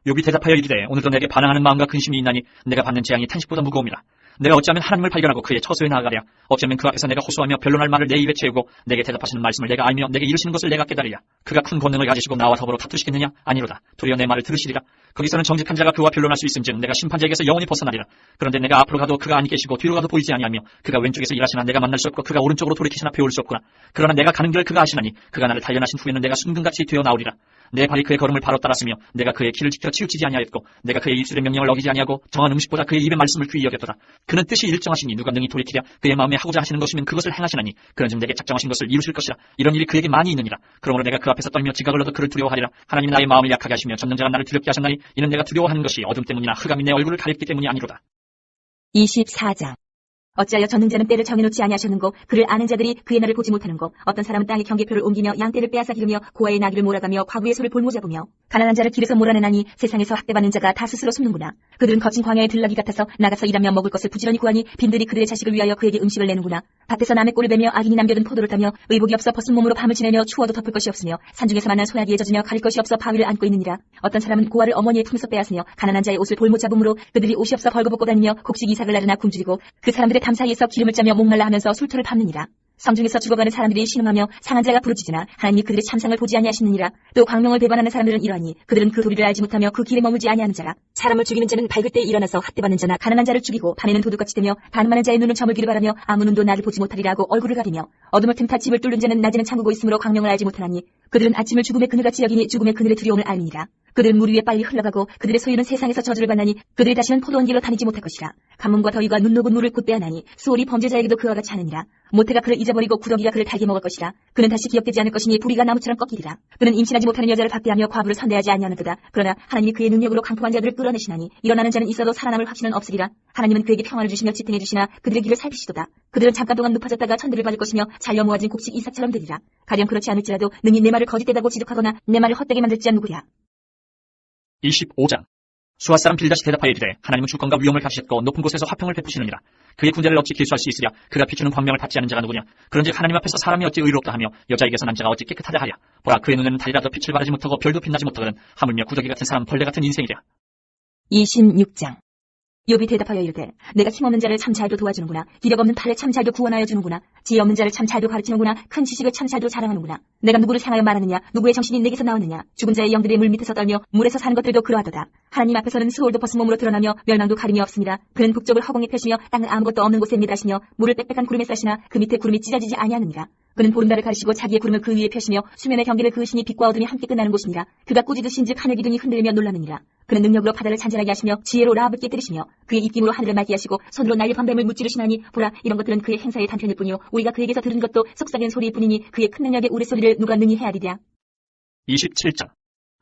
Speaker 1: 욥이 대답하여 이르되 오늘도 내게 반항하는 마음과 근심이 있나니 내가 받는 재앙이 탄식보다 무거움이라. 내가 어찌하면 하나님을 발견하고 그의 처소에 나아가랴. 어찌하면 그 앞에서 내가 호소하며 변론할 말을 내 입에 채우고 내게 대답하시는 말씀을 내가 알며 내게 이르시는 것을 내가 깨달으랴. 그가 큰 권능을 가지시고 나와 더불어 다투시겠느냐? 아니로다. 도리어 내 말을 들으시리라. 거기서는 정직한 자가 그와 변론할 수 있음즉 내가 심판자에게서 영원히 벗어나리라. 그런데 내가 앞으로 가도 그가 아니 계시고 뒤로 가도 보이지 아니하며 그가 왼쪽에서 일하시나 내가 만날 수 없고 그가 오른쪽으로 돌이키시나 배울 수 없구나. 그러나 내가 가는 길을 그가 아시나니 그가 나를 단련하신 후에는 내가 순금같이 되어 나오리라. 내 발이 그의 걸음을 바로 따랐으며 내가 그의 길을 지켜 치우치지 아니하였고 내가 그의 입술의 명령을 어기지 아니하고 정한 음식보다 그의 입의 말씀을 귀히 여겼도다. 그는 뜻이 일정하시니 누가 능히 돌이키랴. 그의 마음에 하고자 하시는 것이면 그것을 행하시나니 그런즉 내게 작정하신 것을 이루실 것이라. 이런 일이 그에게 많이 있느니라. 그러므로 내가 그 앞에서 떨며 지각을 얻어 그를 두려워하리라. 하나님이 나의 마음을 약하게 하시며 전능자가 나를 두렵게 하셨나니 이는 내가 두려워하는 것이 어둠 때문이나 흑암이 내 얼굴을 가렸기 때문이 아니로다.
Speaker 2: 24장. 어찌하여 전능자는 때를 정해놓지 아니하셨는고 그를 아는 자들이 그의 날을 보지 못하는고 어떤 사람은 땅의 경계표를 옮기며 양떼를 빼앗아 기르며 고아의 나귀를 몰아가며 과부의 소를 볼모잡으며 가난한 자를 길에서 몰아내나니 세상에서 학대받는 자가 다 스스로 숨는구나. 그들은 거친 광야의 들나귀 같아서 나가서 일하며 먹을 것을 부지런히 구하니 빈들이 그들의 자식을 위하여 그에게 음식을 내는구나. 밭에서 남의 꼴을 베며 악인이 남겨둔 포도를 따며 의복이 없어 벗은 몸으로 밤을 지내며 추워도 덮을 것이 없으며 산중에서 만난 소나기에 젖으며 가릴 것이 없어 바위를 안고 있느니라. 어떤 사람은 고아를 어머니의 품에서 빼앗으며 가난한 자의 옷을 볼모잡음으로 그들이 옷이 없어 벌거벗고 다니며 곡식 이삭을 나르나 굶주리고 그 사람들의 담 사이에서 기름을 짜며 목말라 하면서 술토를 밟느니라. 성중에서 죽어가는 사람들이 신음하며 상한 자가 부르짖으나 하나님이 그들의 참상을 보지 아니하시느니라. 또 광명을 배반하는 사람들은 이러하니 그들은 그 도리를 알지 못하며 그 길에 머물지 아니하는 자라. 사람을 죽이는 자는 밝을 때 일어나서 학대받는 자나 가난한 자를 죽이고 밤에는 도둑같이 되며 반만한 자의 눈은 저물기를 바라며 아무 눈도 나를 보지 못하리라 하고 얼굴을 가리며 어둠을 틈타 집을 뚫는 자는 낮에는 잠그고 있으므로 광명을 알지 못하나니 그들은 아침을 죽음의 그늘같이 여기니 죽음의 그늘의 두려움을 알미니라. 그들은 물 위에 빨리 흘러가고 그들의 소유는 세상에서 저주를 받나니 그들이 다시는 포도원 길로 다니지 못할 것이라. 가뭄과 더위가 눈 녹은 물을 곧 빼앗나니 수월이 범죄자에게도 그와 같이 하느니라. 모태가 그를 잊어버리고 구더기가 그를 달게 먹을 것이라. 그는 다시 기억되지 않을 것이니 뿌리가 나무처럼 꺾이리라. 그는 임신하지 못하는 여자를 박대하며 과부를 선대하지 아니하는도다. 그러나 하나님이 그의 능력으로 강포한 자들을 끌어내시나니 일어나는 자는 있어도 살아남을 확신은 없으리라. 하나님은 그에게 평안을 주시며 지탱해 주시나 그들의 길을 살피시도다. 그들은 잠깐 동안 높아졌다가 천대를 받을 것이며 잘려 모아진 곡식 이삭처럼 되리라. 가령 그렇지 않을지라도 능히 내 말을 거짓되다고 지적하거나 내 말을 헛되게 만들 자 누구랴.
Speaker 1: 25장. 수아 사람 빌다시 대답하여 이르되 하나님은 주권과 위엄을 가지셨고 높은 곳에서 화평을 베푸시느니라. 그의 군대를 어찌 길수할 수 있으랴. 그가 비추는 광명을 받지 않은 자가 누구냐. 그런즉 하나님 앞에서 사람이 어찌 의롭다 하며 여자에게서 난 자가 어찌 깨끗하다 하랴. 보라 그의 눈에는 달이라도 빛을 발하지 못하고 별도 빛나지 못하거든 하물며 구더기 같은 사람 벌레 같은 인생이랴.
Speaker 2: 26장. 욥이 대답하여 이르되 내가 힘없는 자를 참 잘도 도와주는구나. 기력 없는 팔을 참 잘도 구원하여 주는구나. 지혜 없는 자를 참 잘도 가르치는구나. 큰 지식을 참 잘도 자랑하는구나. 내가 누구를 향하여 말하느냐. 누구의 정신이 내게서 나오느냐. 죽은 자의 영들이 물 밑에서 떨며 물에서 사는 것들도 그러하도다. 하나님 앞에서는 수월도 벗은 몸으로 드러나며 멸망도 가림이 없습니다. 그는 북쪽을 허공에 펴시며 땅을 아무것도 없는 곳에 미다시며 물을 빽빽한 구름에 싸시나 그 밑에 구름이 찢어지지 아니하느니라. 그는 보름달을 가리시고 자기의 구름을 그 위에 펴시며 수면의 경계를 그으시니 빛과 어둠이 함께 끝나는 곳이니라. 그가 꾸짖으신즉 하늘 기둥이 흔들리며 놀라느니라. 그는 능력으로 바다를 잔잔하게 하시며 지혜로 라합을 깨뜨리시며 그의 입김으로 하늘을 맑게 하시고 손으로 날개 번뱀을 무찌르시나니 보라 이런 것들은 그의 행사의 단편일 뿐이요 우리가 그에게서 들은 것도 속삭인 소리일 뿐이니 그의 큰 능력의 우레소리를 누가 능히 헤아리랴.
Speaker 1: 27장.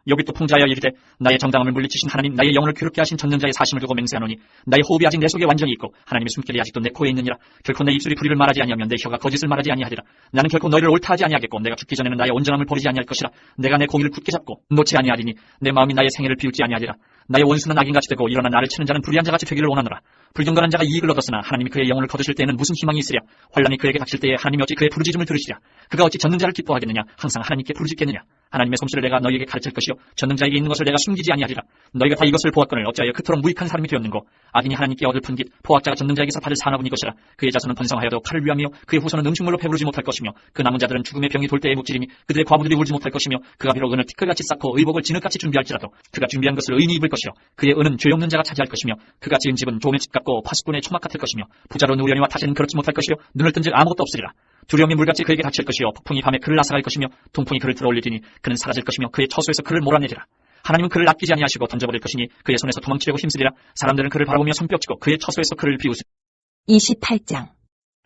Speaker 1: 욥이 또 풍자하여 이르되 나의 정당함을 물리치신 하나님 나의 영혼을 괴롭게 하신 전능자의 사심을 두고 맹세하노니 나의 호흡이 아직 내 속에 완전히 있고 하나님의 숨결이 아직도 내 코에 있느니라. 결코 내 입술이 불의를 말하지 아니하며 내 혀가 거짓을 말하지 아니하리라. 나는 결코 너희를 옳다 하지 아니하겠고 내가 죽기 전에는 나의 온전함을 버리지 아니할 것이라. 내가 내 공의를 굳게 잡고 놓지 아니하리니 내 마음이 나의 생애를 비웃지 아니하리라. 나의 원수는 악인같이 되고 일어나 나를 치는 자는 불의한 자같이 되기를 원하노라. 불경건한 자가 이익을 얻었으나 하나님이 그의 영혼을 거두실 때에는 무슨 희망이 있으랴. 환난이 그에게 닥칠 때에 하나님이 어찌 그의 부르짖음을 들으시랴. 그가 어찌 전능자를 기뻐하겠느냐. 항상 하나님께 부르짖겠느냐. 하나님의 솜씨를 내가 너희에게 가르칠 것이요 전능자에게 있는 것을 내가 숨기지 아니하리라. 너희가 다 이것을 보았거늘 어찌하여 그토록 무익한 사람이 되었는고. 악인이 하나님께 얻을 푼깃 포악자가 전능자에게서 받을 산업은 이것이라. 그의 자손은 번성하여도 칼을 위하며 그의 후손은 음식물로 배부르지 못할 것이며 그 남은 자들은 죽음의 병이 돌 때에 묵지리니 그들의 과부들이 울지 못할 것이며 그가 비록 은을 티끌같이 쌓고 의복을 진흙같이 준비할지라도 그가 준비한 것을 의인이 입을 것이요 그의 은은 죄 없는 자가 차지할 것이며 그가 지은 집은 종의 집 같고 파수꾼의 초막 같을 것이며 부자로 누우려니와 다시는 그렇지 못할 것이요 눈을 뜬즉 아무것도 없으리라. 두려움이 물같이 그에게 닥칠 것이요 폭풍이 밤에 그를 앗아갈 것이며 통풍이 그를 들어올리리니 그는 사라질 것이며 그의 처소에서 그를 몰아내리라. 하나님은 그를 아끼지 아니하시고 던져버릴 것이니 그의 손에서 도망치려고 힘쓰리라. 사람들은 그를 바라보며 손뼉치고 그의 처소에서 그를 비웃으리라.
Speaker 2: 28장.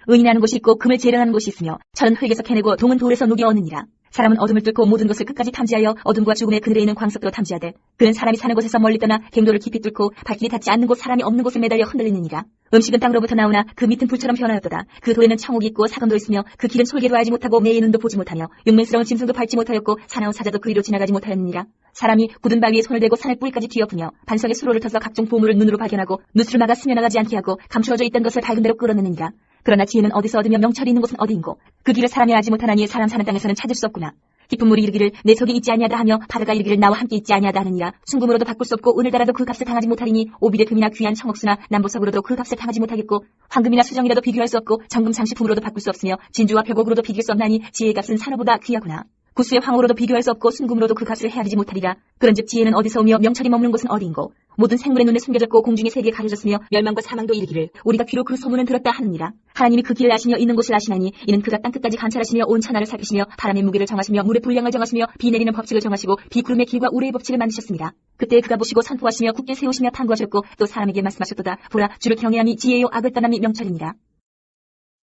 Speaker 2: 은인하는 곳이 있고 금을 재련하는 곳이 있으며 철은 흙에서 캐내고 동은 돌에서 녹여 얻느니라. 사람은 어둠을 뚫고 모든 것을 끝까지 탐지하여 어둠과 죽음의 그늘에 있는 광석도 탐지하되 그는 사람이 사는 곳에서 멀리 떠나 갱도를 깊이 뚫고 발길이 닿지 않는 곳 사람이 없는 곳에 매달려 흔들리느니라. 음식은 땅으로부터 나오나 그 밑은 불처럼 변하였도다. 그 돌에는 청옥이 있고 사금도 있으며 그 길은 솔개도 알지 못하고 매의 눈도 보지 못하며 용맹스러운 짐승도 밟지 못하였고 사나운 사자도 그 위로 지나가지 못하였느니라. 사람이 굳은 바위에 손을 대고 산의 뿌리까지 뒤엎으며 반석에 수로를 터서 각종 보물을 눈으로 발견하고 누수를 막아 스며나가지 않게 하고 감추어져 있던 것을 밝은 대로 끌어내느니라. 그러나 지혜는 어디서 얻으며 명철이 있는 곳은 어디인고 그 길을 사람이 알지 못하나니 사람 사는 땅에서는 찾을 수 없구나. 깊은 물이 이르기를 내 속에 있지 아니하다 하며 바다가 이르기를 나와 함께 있지 아니하다 하느니라. 순금으로도 바꿀 수 없고 은을 달아도 그 값을 당하지 못하리니 오빌의 금이나 귀한 청옥수나 남보석으로도 그 값을 당하지 못하겠고 황금이나 수정이라도 비교할 수 없고 정금 장식품으로도 바꿀 수 없으며 진주와 벽옥으로도 비길 수 없나니 지혜의 값은 산호보다 귀하구나. 구수의 황호로도 비교할 수 없고 순금으로도 그 값을 헤아리지 못하리라. 그런즉 지혜는 어디서 오며 명철이 머무는 곳은 어디인고 모든 생물의 눈에 숨겨졌고 공중의 세계에 가려졌으며 멸망과 사망도 이르기를 우리가 귀로 그 소문은 들었다 하느니라. 하나님이 그 길을 아시며 있는 곳을 아시나니 이는 그가 땅끝까지 관찰하시며 온 천하를 살피시며 바람의 무게를 정하시며 물의 분량을 정하시며 비 내리는 법칙을 정하시고 비구름의 길과 우레의 법칙을 만드셨습니다. 그때 그가 보시고 선포하시며 굳게 세우시며 탐구하셨고 또 사람에게 말씀하셨도다. 보라, 주를 경외함이 지혜요 악을 떠남이 명철이니라.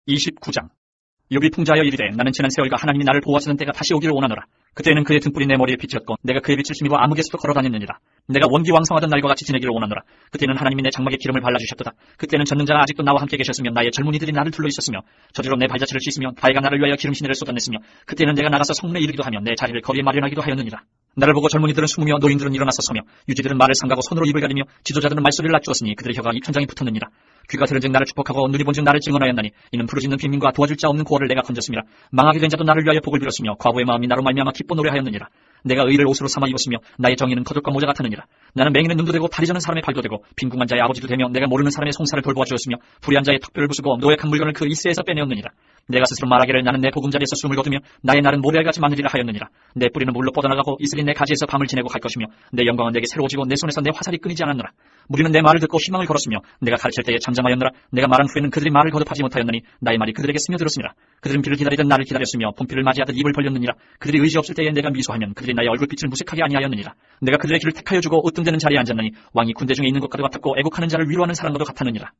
Speaker 1: 29장. 욥이 풍자하여 이르되 나는 지난 세월과 하나님이 나를 보호하시는 때가 다시 오기를 원하노라. 그때에는 그의 등불이 내 머리에 비쳤고 내가 그의 빛을 힘입어 암흑에서도 걸어다녔느니라. 내가 원기왕성하던 날과 같이 지내기를 원하노라. 그때는 하나님이 내 장막에 기름을 발라주셨도다. 그때는 전능자가 아직도 나와 함께 계셨으며 나의 젊은이들이 나를 둘러 있었으며 저리로 내 발자취를 씻으며 바위가 나를 위하여 기름 시내를 쏟아냈으며 그때는 내가 나가서 성문에 이르기도 하며 내 자리를 거리에 마련하기도 하였느니라. 나를 보고 젊은이들은 숨으며 노인들은 일어나서 서며 유지들은 말을 삼가고 손으로 입을 가리며 지도자들은 말소리를 낮추었으니 그들의 혀가 입천장에 붙었느니라. 귀가 들은즉 나를 축복하고 눈이 본즉 나를 증언하였나니 이는 부르짖는 빈민과 도와줄 자 없는 고아를 내가 건졌습니다. 망하게 된 자도 나를 위하여 복을 빌었으며 과부의 마음이 나로 말미암아 기뻐 노래하였느니라. 내가 의를 옷으로 삼아 입었으며 나의 정의는 겉옷과 모자 같았느니라. 나는 맹인의 눈도 되고 다리 저는 사람의 발도 되고 빈궁한 자의 아버지도 되며 내가 모르는 사람의 송사를 돌보아 주었으며 불의한 자의 턱뼈를 부수고 노획한 물건을 그 이스에서 빼내었느니라. 내가 스스로 말하기를 나는 내 보금자리에서 숨을 거두며 나의 날은 모래알같이 많으리라 하였느니라. 내 뿌리는 물로 뻗어나가고 이슬이 내 가지에서 밤을 지내고 갈 것이며 내 영광은 내게 새로워지고 내 손에서 내 화살이 끊이지 않았노라. 무리는 내 말을 듣고 희망을 걸었으며 내가 가르칠 때에 잠잠하였노라. 내가 말한 후에는 그들이 말을 거듭하지 못하였느니 나의 말이 그들에게 스며들었으니라. 그들은 비를 기다리던 나를 기다렸으며 봄비를 맞이하듯 입을 벌렸느니라. 그들이 의지 없을 때에 내가 미소하면 그들이 나의 얼굴빛을 무색하게 아니하였느니라. 내가 그들의 길을 택하여 주고 으뜸되는 자리에 앉았느니 왕이 군대 중에 있는 것과도 같았고 애국하는 자를 위로하는 사람과도 같았느니라.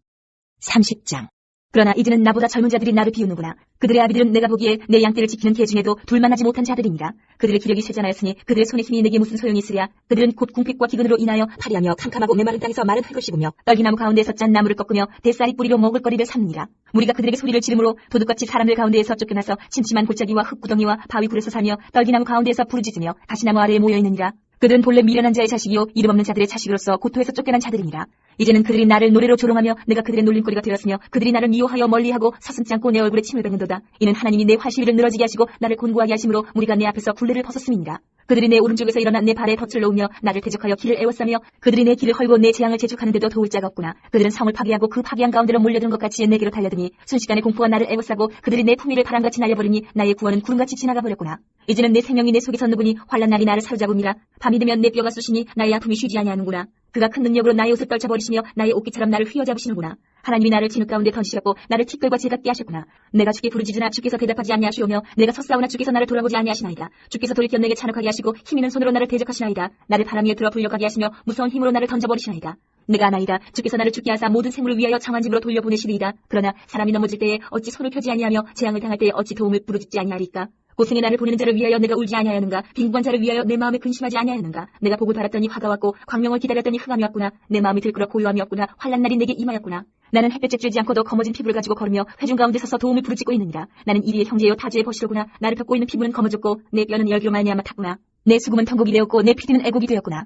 Speaker 2: 30장. 그러나 이제는 나보다 젊은 자들이 나를 비우는구나. 그들의 아비들은 내가 보기에 내 양떼를 지키는 개 중에도 둘만 하지 못한 자들이니라. 그들의 기력이 쇠잔하였으니 그들의 손의 힘이 내게 무슨 소용이 있으랴. 그들은 곧 궁핍과 기근으로 인하여 파리하며 캄캄하고 메마른 땅에서 마른 흙을 씹으며 떨기나무 가운데에서 짠 나무를 꺾으며 뱃살이 뿌리로 먹을 거리를 삼느니라. 우리가 그들에게 소리를 지르므로 도둑같이 사람들 가운데에서 쫓겨나서 침침한 골짜기와 흙구덩이와 바위 굴에서 살며 떨기나무 가운데에서 부르짖으며 가시나무 아래에 모여있느니라. 그들은 본래 미련한 자의 자식이요 이름 없는 자들의 자식으로서 고토에서 쫓겨난 자들이니라. 이제는 그들이 나를 노래로 조롱하며 내가 그들의 놀림거리가 되었으며 그들이 나를 미워하여 멀리하고 서슴지 않고 내 얼굴에 침을 뱉는도다. 이는 하나님이 내 활시위를 늘어지게 하시고 나를 곤고하게 하심으로 무리가 내 앞에서 굴레를 벗었음이니라. 그들이 내 오른쪽에서 일어나 내 발에 덫을 놓으며 나를 대적하여 길을 애워싸며 그들이 내 길을 헐고 내 재앙을 재촉하는데도 도울 자가 없구나. 그들은 성을 파괴하고 그 파괴한 가운데로 몰려든 것 같이 내게로 달려드니 순식간에 공포가 나를 애워싸고 그들이 내 품위를 바람같이 날려버리니 나의 구원은 구름같이 지나가 버렸구나. 이제는 내 생명이 내 속에 섰느보니 환난 날이 나를 사로잡음이라. 밤이 되면 내 뼈가 쑤시니 나의 아픔이 쉬지 아니하는구나. 그가 큰 능력으로 나의 옷을 떨쳐버리시며 나의 옷깃처럼 나를 휘어잡으시는구나. 하나님이 나를 진흙 가운데 던지셨고 나를 티끌과 질같게 하셨구나. 내가 주께 부르짖으나 주께서 대답하지 아니하시오며 내가 섰사오나 주께서 나를 돌아보지 아니하시나이다. 주께서 돌이켜 내게 잔혹하게 하시고 힘있는 손으로 나를 대적하시나이다. 나를 바람 위에 들어 불려가게 하시며 무서운 힘으로 나를 던져버리시나이다. 내가 아나이다. 주께서 나를 죽게 하사 모든 생물을 위하여 정한 집으로 돌려보내시리이다. 그러나 사람이 넘어질 때에 어찌 손을 펴지 아니하며 재앙을 당할 때에 어찌 도움을 부르짖지 아니하리까. 고생에 나를 보내는 자를 위하여 내가 울지 아니하였는가. 빈궁한 자를 위하여 내 마음에 근심하지 아니하였는가. 내가 복을 바랐더니 화가 왔고 광명을 기다렸더니 흑암이 왔구나. 내 마음이 들끓어 고요함이 없구나. 환난 날이 내게 임하였구나. 나는 햇볕에 쬐지 않고도 검어진 피부를 가지고 걸으며 회중 가운데 서서 도움을 부르짖고 있느니라. 나는 이리의 형제요 타주의 버시로구나. 나를 덮고 있는 피부는 검어졌고 내 뼈는 열기로 말미암아 탔구나. 내 수금은 텅국이 되었고 내 피디는 애곡이 되었구나.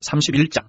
Speaker 1: 31장.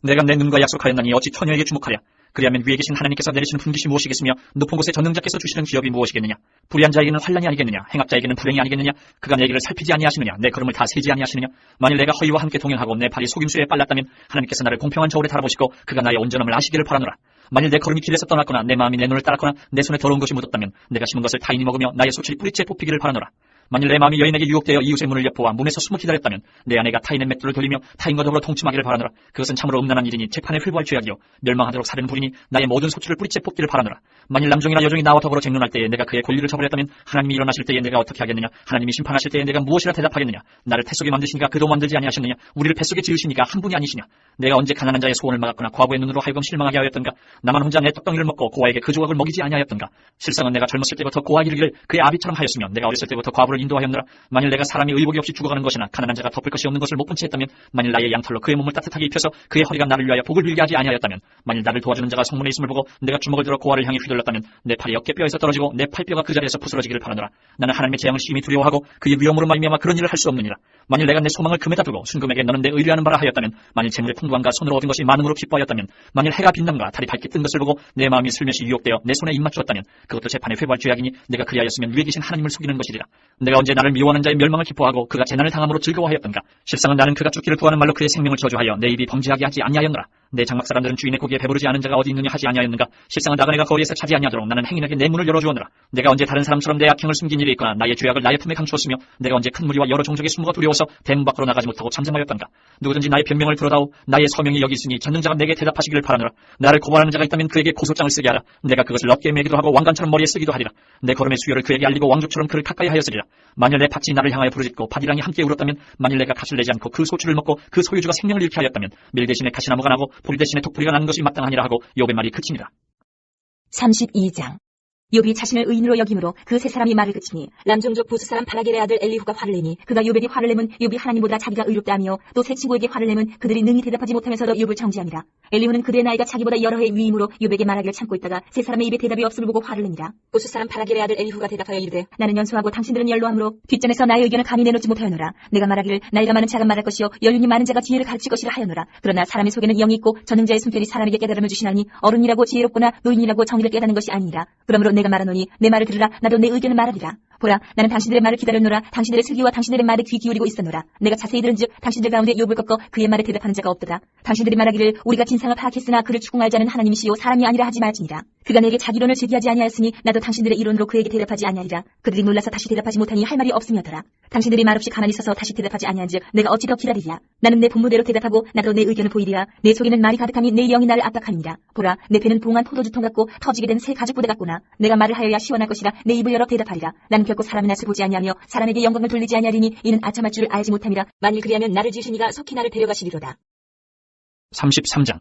Speaker 1: 내가 내 눈과 약속하였나니 어찌 처녀에게 주목하랴. 그리하면 위에 계신 하나님께서 내리시는 분깃이 무엇이겠으며 높은 곳에 전능자께서 주시는 기업이 무엇이겠느냐. 불의한 자에게는 환난이 아니겠느냐. 행악자에게는 불행이 아니겠느냐. 그가 내 길을 살피지 아니하시느냐. 내 걸음을 다 세지 아니하시느냐. 만일 내가 허위와 함께 동행하고 내 발이 속임수에 빨랐다면 하나님께서 나를 공평한 저울에 달아보시고 그가 나의 온전함을 아시기를 바라노라. 만일 내 걸음이 길에서 떠났거나 내 마음이 내 눈을 따랐거나 내 손에 더러운 것이 묻었다면 내가 심은 것을 타인이 먹으며 나의 소출이 뿌리째 뽑히기를 바라노라. 만일 내 마음이 여인에게 유혹되어 이웃의 문을 엿보아 문에서 숨어 기다렸다면 내 아내가 타인의 맷돌을 돌리며 타인과 더불어 동침하기를 바라노라. 그것은 참으로 음란한 일이니 재판에 회부할 죄악이요 멸망하도록 사는 불이니 나의 모든 소출을 뿌리째 뽑기를 바라노라. 만일 남종이나 여종이 나와 더불어 쟁론할 때에 내가 그의 권리를 저버렸다면 하나님이 일어나실 때에 내가 어떻게 하겠느냐. 하나님이 심판하실 때에 내가 무엇이라 대답하겠느냐. 나를 태속에 만드시니까 그도 만들지 아니하셨느냐. 우리를 뱃속에 지으시니까 한 분이 아니시냐. 내가 언제 가난한 자의 소원을 막았거나 과부의 눈으로 하여금 실망하게 하였던가. 나만 혼자 내 떡덩이를 먹고 고아에게 그 조각을 먹이지 아니하였던가. 실상은 내가 젊었을 때부터 고아 이르기를 그의 아비처럼 하였으며 내가 어렸을 때부터 과부를 인도하였노라. 만일 내가 사람이 의복이 없이 죽어가는 것이나 가난한 자가 덮을 것이 없는 것을 못 본 채 했다면 만일 나의 양털로 그의 몸을 따뜻하게 입혀서 그의 허리가 나를 위하여 복을 빌게 하지 아니하였다면 만일 나를 도와주는 자가 성문에 있음을 보고 내가 주먹을 들어 고아를 향해 휘둘렀다면 내 팔이 어깨뼈에서 떨어지고 내 팔뼈가 그 자리에서 부스러지기를 바라노라. 나는 하나님의 재앙을 심히 두려워하고 그의 위험으로 말미암아 그런 일을 할 수 없느니라. 만일 내가 내 소망을 금에다 두고 순금에게 너는 내 의뢰하는 바라 하였다면 만일 재물의 풍부함과 손으로 얻은 것이 많음으로 기뻐하였다면 만일 해가 빛남과 달이 밝게 뜬 것을 보고 내 마음이 슬며시 유혹되어 내 손에 입맞추었다면 그것도 재판에 회부할 죄악이니 내가 그리하였으면 위에 계신 하나님을 속이는 것이리라. 내가 언제 나를 미워하는 자의 멸망을 기뻐하고 그가 재난을 당함으로 즐거워하였던가. 실상은 나는 그가 죽기를 구하는 말로 그의 생명을 저주하여 내 입이 범죄하게 하지 아니하였노라. 내 장막 사람들은 주인의 고기에 배부르지 않은 자가 어디 있느냐 하지 아니하였는가. 실상은 나그네가 거리에서 차지 아니하도록 나는 행인에게 내 문을 열어주었노라. 내가 언제 다른 사람처럼 내 악행을 숨긴 일이 있거나 나의 죄악을 나의 품에 감추었으며 내가 언제 큰 무리와 여러 종족의 수모가 두려워서 대문 밖으로 나가지 못하고 잠잠하였던가. 누구든지 나의 변명을 들어다오. 나의 서명이 여기 있으니 전능자가 내게 대답하시기를 바라노라. 나를 고발하는 자가 있다면 그에게 고소장을 쓰게 하라. 내가 그것을 어깨에 매기도 하고 왕관처럼 머리에 쓰기도 하리라. 내 걸음의 수요를 그에게 알리고 왕족처럼 그를 가까이 하였으리라. 만일 내 밭이 나를 향하여 부르짖고 밭이랑이 함께 울었다면, 만일 내가 값을 내지 않고 그 소출을 먹고 그 소유주가 생명을 잃게 하였다면 밀 대신에 가시나무가 나고 보리 대신에 독보리가 나는 것이 마땅하니라 하고 욥의 말이 그치니라.
Speaker 2: 32장. 욥이 자신을 의인으로 여김으로 그 세 사람이 말을 그치니 람종족 부스 사람 바라겔의 아들 엘리후가 화를 내니 그가 욥에게 화를 내면 욥이 하나님보다 자기가 의롭다 하며 또 세 친구에게 화를 내면 그들이 능히 대답하지 못하면서도 욥을 정죄하니라. 엘리후는 그들의 나이가 자기보다 여러 해 위임으로 욥에게 말하기를 참고 있다가 세 사람의 입에 대답이 없음을 보고 화를 내니라. 부스 사람 바라겔의 아들 엘리후가 대답하여 이르되 나는 연소하고 당신들은 연로함으로 뒷전에서 나의 의견을 감히 내놓지 못하였노라. 내가 말하기를 나이가 많은 자가 말할 것이요 연륜이 많은 자가 지혜를 가르칠 것이라 하였노라. 그러나 사람의 속에는 영이 있고 전능자의 숨결이 사람에게 깨달음을 주시나니 어른이라고 지혜롭거나 노인이라고 정의를 깨닫는 것이 아니니라. 그러므로 내가 말하노니 내 말을 들으라. 나도 내 의견을 말하리라. 보라, 나는 당신들의 말을 기다렸노라. 당신들의 슬기와 당신들의 말에 귀 기울이고 있었노라. 내가 자세히 들은즉 당신들 가운데 욥을 꺾어 그의 말에 대답하는 자가 없도다. 당신들이 말하기를 우리가 진상을 파악했으나 그를 추궁할 자는 하나님이시요 사람이 아니라 하지 말지니라. 그가 내게 자기 이론을 제기하지 아니하였으니 나도 당신들의 이론으로 그에게 대답하지 아니하리라. 그들이 놀라서 다시 대답하지 못하니 할 말이 없음이었더라. 당신들이 말없이 가만히 있어서 다시 대답하지 아니한즉 내가 어찌 더 기다리랴. 나는 내 본무대로 대답하고 나도 내 의견을 보이리라. 내 속에는 말이 가득하니 내 영이 나를 압박하니라. 보라, 내 배는 봉한 포도주통 같고 터지게 된 새 가죽 부대 같구나. 내가 말을 하여야 시원할 것이라. 내 입을 열어 대답하리라. 나는 결코 사람의 낯을 보지 아니하며 사람에게 영광을 돌리지 아니하리니 이는 아첨할 줄을 알지 못함이라. 만일 그리하면 나를 지으신 이가 속히 나를 데려가시리로다.
Speaker 1: 33장.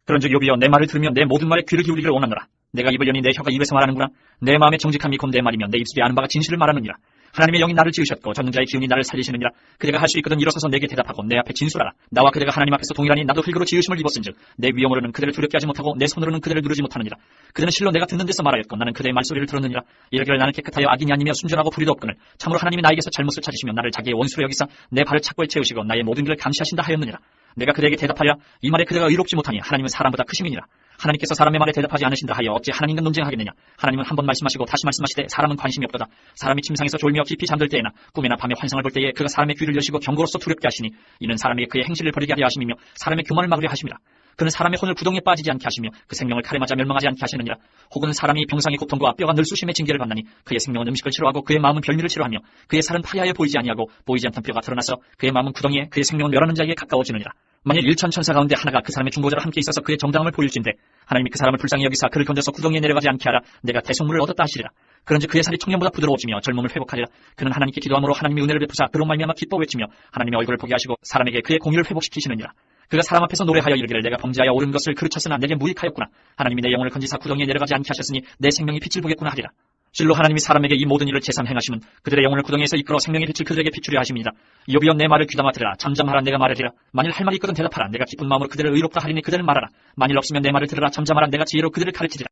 Speaker 1: 그런즉 욥이여, 내 말을 들으며 내 모든 말에 귀를 기울이기를 원하노라. 내가 입을 여니 내 혀가 입에서 말하는구나. 내 마음의 정직함이 곧 내 말이며 내 입술이 아는 바가 진실을 말하느니라. 하나님의 영이 나를 지으셨고 전능자의 기운이 나를 살리시느니라. 그대가 할 수 있거든 일어서서 내게 대답하고 내 앞에 진술하라. 나와 그대가 하나님 앞에서 동일하니 나도 흙으로 지으심을 입었은즉 내 위엄으로는 그대를 두렵게 하지 못하고 내 손으로는 그대를 누르지 못하느니라. 그대는 실로 내가 듣는 데서 말하였고 나는 그대의 말소리를 들었느니라. 이르기를 나는 깨끗하여 악인이 아니며 순전하고 불의도 없거늘 참으로 하나님이 나에게서 잘못을 찾으시며 나를 자기의 원수로 여기사 내 발을 착고에 채우시고 나의 모든 길을 감시하신다 하였느니라. 내가 그대에게 대답하랴. 이 말에 그대가 의롭지 못하니 하나님은 사람보다 크심이니라. 하나님께서 사람의 말에 대답하지 않으신다 하여 어찌 하나님과 논쟁하겠느냐. 하나님은 한 번 말씀하시고 다시 말씀하시되 사람은 관심이 없도다. 사람이 침상에서 졸며 깊이 잠들 때에나 꿈이나 밤에 환상을 볼 때에 그가 사람의 귀를 여시고 경고로서 두렵게 하시니 이는 사람에게 그의 행실을 버리게 하려 하심이며 사람의 교만을 막으려 하심이라. 그는 사람의 혼을 구덩이에 빠지지 않게 하시며 그 생명을 칼에 맞아 멸망하지 않게 하시느니라. 혹은 사람이 병상의 고통과 뼈가 늘쑤심의 징계를 받나니 그의 생명은 음식을 싫어하고 그의 마음은 별미를 싫어하며 그의 살은 파리하여 보이지 아니하고 보이지 않던 뼈가 드러나서 그의 마음은 구덩이에 그의 생명은 멸하는 자에게 가까워지느니라. 만일 1000 천사 가운데 하나가 그 사람의 중보자로 함께 있어서 그의 정당함을 보일진대 하나님이 그 사람을 불쌍히 여기사 그를 건져서 구덩이에 내려가지 않게 하라. 내가 대속물을 얻었다 하시리라. 그런즉 그의 살이 청년보다 부드러워지며 젊음을 회복하리라. 그는 하나님께 기도함으로 하나님이 은혜를 베푸사 그로 말미암아 기뻐 외치며 하나님의 얼굴을 보게 하시고 사람에게 그의 공의를 회복시키시느니라. 그가 사람 앞에서 노래하여 이르기를 내가 범죄하여 옳은 것을 그르쳤으나 내게 무익하였구나. 하나님이 내 영혼을 건지사 구덩이에 내려가지 않게 하셨으니 내 생명이 빛을 보겠구나 하리라. 실로 하나님이 사람에게 이 모든 일을 제삼 행하심은 그들의 영혼을 구덩이에서 이끌어 생명의 빛을 그들에게 비추려 하심이니라. 욥이여, 내 말을 귀담아 들으라. 잠잠하라. 내가 말하리라. 만일 할 말이 있거든 대답하라. 내가 기쁜 마음으로 그들을 의롭다 하리니 그들을 말하라. 만일 없으면 내 말을 들으라. 잠잠하라. 내가 지혜로 그들을 가르치리라.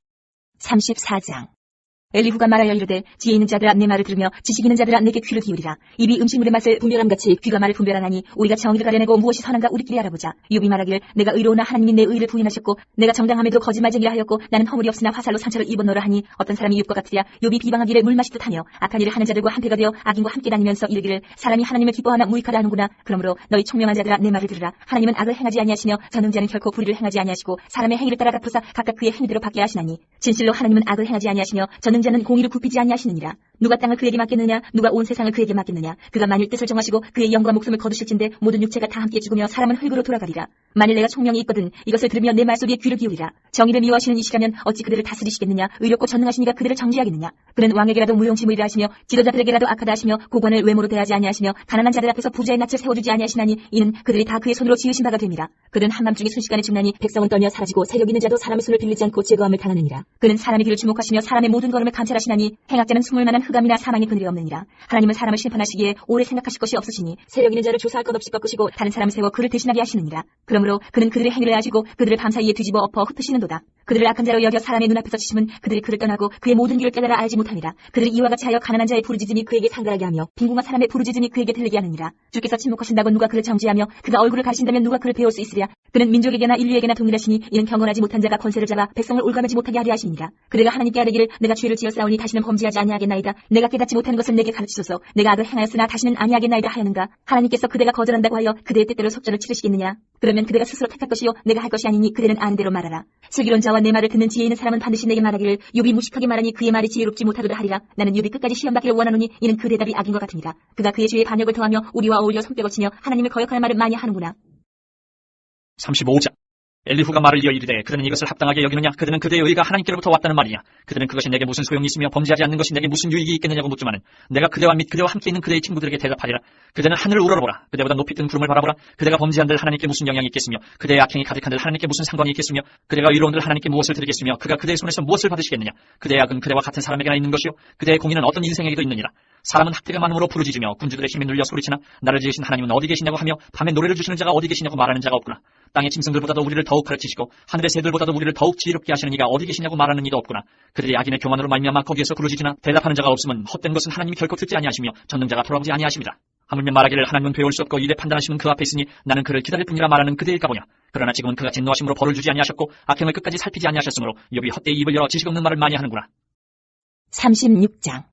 Speaker 2: 34장. 엘리후가 말하여 이르되 지혜 있는 자들아 내 말을 들으며 지식 있는 자들아 내게 귀를 기울이라. 입이 음식물의 맛을 분별함같이 귀가 말을 분별하나니 우리가 정의를 가려내고 무엇이 선한가 우리끼리 알아보자. 욥이 말하길 내가 의로우나 하나님이 내 의를 부인하셨고 내가 정당함에도 거짓말쟁이라 하였고 나는 허물이 없으나 화살로 상처를 입었노라 하니 어떤 사람이 욥과 같으랴. 욥이 비방하기를 물 마시듯 하며 악한 일을 하는 자들과 한패가 되어 악인과 함께 다니면서 이르기를 사람이 하나님을 기뻐하나 무익하다 하는구나. 그러므로 너희 총명한 자들아 내 말을 들으라. 하나님은 악을 행하지 아니하시며 전능자는 결코 불의를 행하지 아니하시고 사람의 행위를 따라 갚으사 각각 그의 행위대로 받게 하시나니 진실로 하나님은 악을 행하지 아니하시며 전능자는 공의를 굽히지 아니하시느니라. 누가 땅을 그에게 맡겠느냐. 누가 온 세상을 그에게 맡겠느냐. 그가 만일 뜻을 정하시고 그의 영과 목숨을 거두실진대 모든 육체가 다 함께 죽으며 사람은 흙으로 돌아가리라. 만일 내가 총명이 있거든 이것을 들으며 내 말소리에 귀를 기울이라. 정의를 미워하시는 이시라면 어찌 그들을 다스리시겠느냐. 의롭고 전능하신 이가 그들을 정죄하겠느냐. 그는 왕에게라도 무용심의라 하시며 지도자들에게라도 악하다 하시며 고관을 외모로 대하지 아니하시며 가난한 자들 앞에서 부자의 낯을 세워주지 아니하시나니 이는 그들이 다 그의 손으로 지으신 바가 됩니다. 그는 한밤중에 순식간에 죽나니 백성은 떨며 사라지고 세력 있는 자도 사람의 손을 빌리지 않고 제거함을 당하느니라. 그는 사람의 길을 주목하시며 사람의 모든 걸음을 감찰하시나니 행악자는 숨을 만한 흑암이나 사망의 그늘이 없느니라. 하나님은 사람을 심판하시기에 오래 생각하실 것이 없으시니 세력 있는 자를 조사할 것 없이 꺾으시고 다른 사람을 세워 그를 대신하게 하시느니라. 그러므로 그는 그들의 행위를 아시고 그들을 밤사이에 뒤집어 엎어 흩으시는도다. 그들을 악한 자로 여겨 사람의 눈앞에서 치심은 그들이 그를 떠나고 그의 모든 길을 깨달아 알지 못하니라. 그들이 이와 같이 하여 가난한 자의 부르짖음이 그에게 상달하게 하며 빈궁한 사람의 부르짖음이 그에게 들리게 하느니라. 주께서 침묵하신다고 누가 그를 정죄하며 그가 얼굴을 가리신다면 누가 그를 배울 수 있으랴. 그는 민족에게나 인류에게나 동일하시니 이는 경건하지 못한 자가 권세를 잡아 백성을 올가매지 못하게 하려 하시니라. 그대가 하나님께 아뢰기를 내가 죄를 지었사오니 다시는 범죄하지 아니하겠나이다. 내가 깨닫지 못하는 것을 내게 가르치소서. 내가 악을 행하였으나 다시는 아니하겠나이다 하였는가? 하나님께서 그대가 거절한다고 하여 그대의 뜻대로 속전을 치르시겠느냐? 그러면 그대가 스스로 택할 것이요 내가 할 것이 아니니 그대는 아는 대로 말하라. 슬기로운 자와 내 말을 듣는 지혜 있는 사람은 반드시 내게 말하기를 욥이 무식하게 말하니 그의 말이 지혜롭지 못하도다 하리라. 나는 욥이 끝까지 시험받기를 원하노니 이는 그 대답이 악인 것 같으니라. 그가 그의 죄의 반역을 더하며 우리와 어울려 손뼉을 치며 하나님을 거역하는 말을 많이 하는구나.
Speaker 1: 35장. 엘리후가 말을 이어 이르되 그들은 이것을 합당하게 여기느냐? 그들은 그대의 의가 하나님께로부터 왔다는 말이냐? 그들은 그것이 내게 무슨 소용이 있으며 범죄하지 않는 것이 내게 무슨 유익이 있겠느냐고 묻지만은 내가 그대와 및 그대와 함께 있는 그대의 친구들에게 대답하리라. 그대는 하늘을 우러러보라. 그대보다 높이 뜬 구름을 바라보라. 그대가 범죄한들 하나님께 무슨 영향이 있겠으며 그대의 악행이 가득한들 하나님께 무슨 상관이 있겠으며 그대가 의로운들 하나님께 무엇을 드리겠으며 그가 그대의 손에서 무엇을 받으시겠느냐? 그대의 악은 그대와 같은 사람에게나 있는 것이요 그대의 공의는 어떤 인생에게도 있느니라. 사람은 학대가 많음으로 부르짖으며 군주들의 힘에 눌려 소리치나 나를 지으신 하나님은 어디 계시냐고 하며 밤에 노래를 주시는 자가 어디 계시냐고 말하는 자가 없구나. 땅의 짐승들보다도 우리를 더욱 가르치시고 하늘의 새들보다도 우리를 더욱 지혜롭게 하시는 이가 어디 계시냐고 말하는 이도 없구나. 그들이 악인의 교만으로 말미암아 거기에서 부르짖으나 대답하는 자가 없으면 헛된 것은 하나님이 결코 듣지 아니하시며 전능자가 돌아보지 아니하십니다. 하물며 말하기를 하나님은 배울 수 없고 이래 판단하시는 그 앞에 있으니 나는 그를 기다릴 뿐이라 말하는 그대일까 보냐. 그러나 지금은 그가 진노하심으로 벌을 주지 아니하셨고 악행을 끝까지 살피지 아니하셨으므로 욥이 헛되이 입을 열어 지식 없는 말을 많이 하는구나.
Speaker 2: 36장.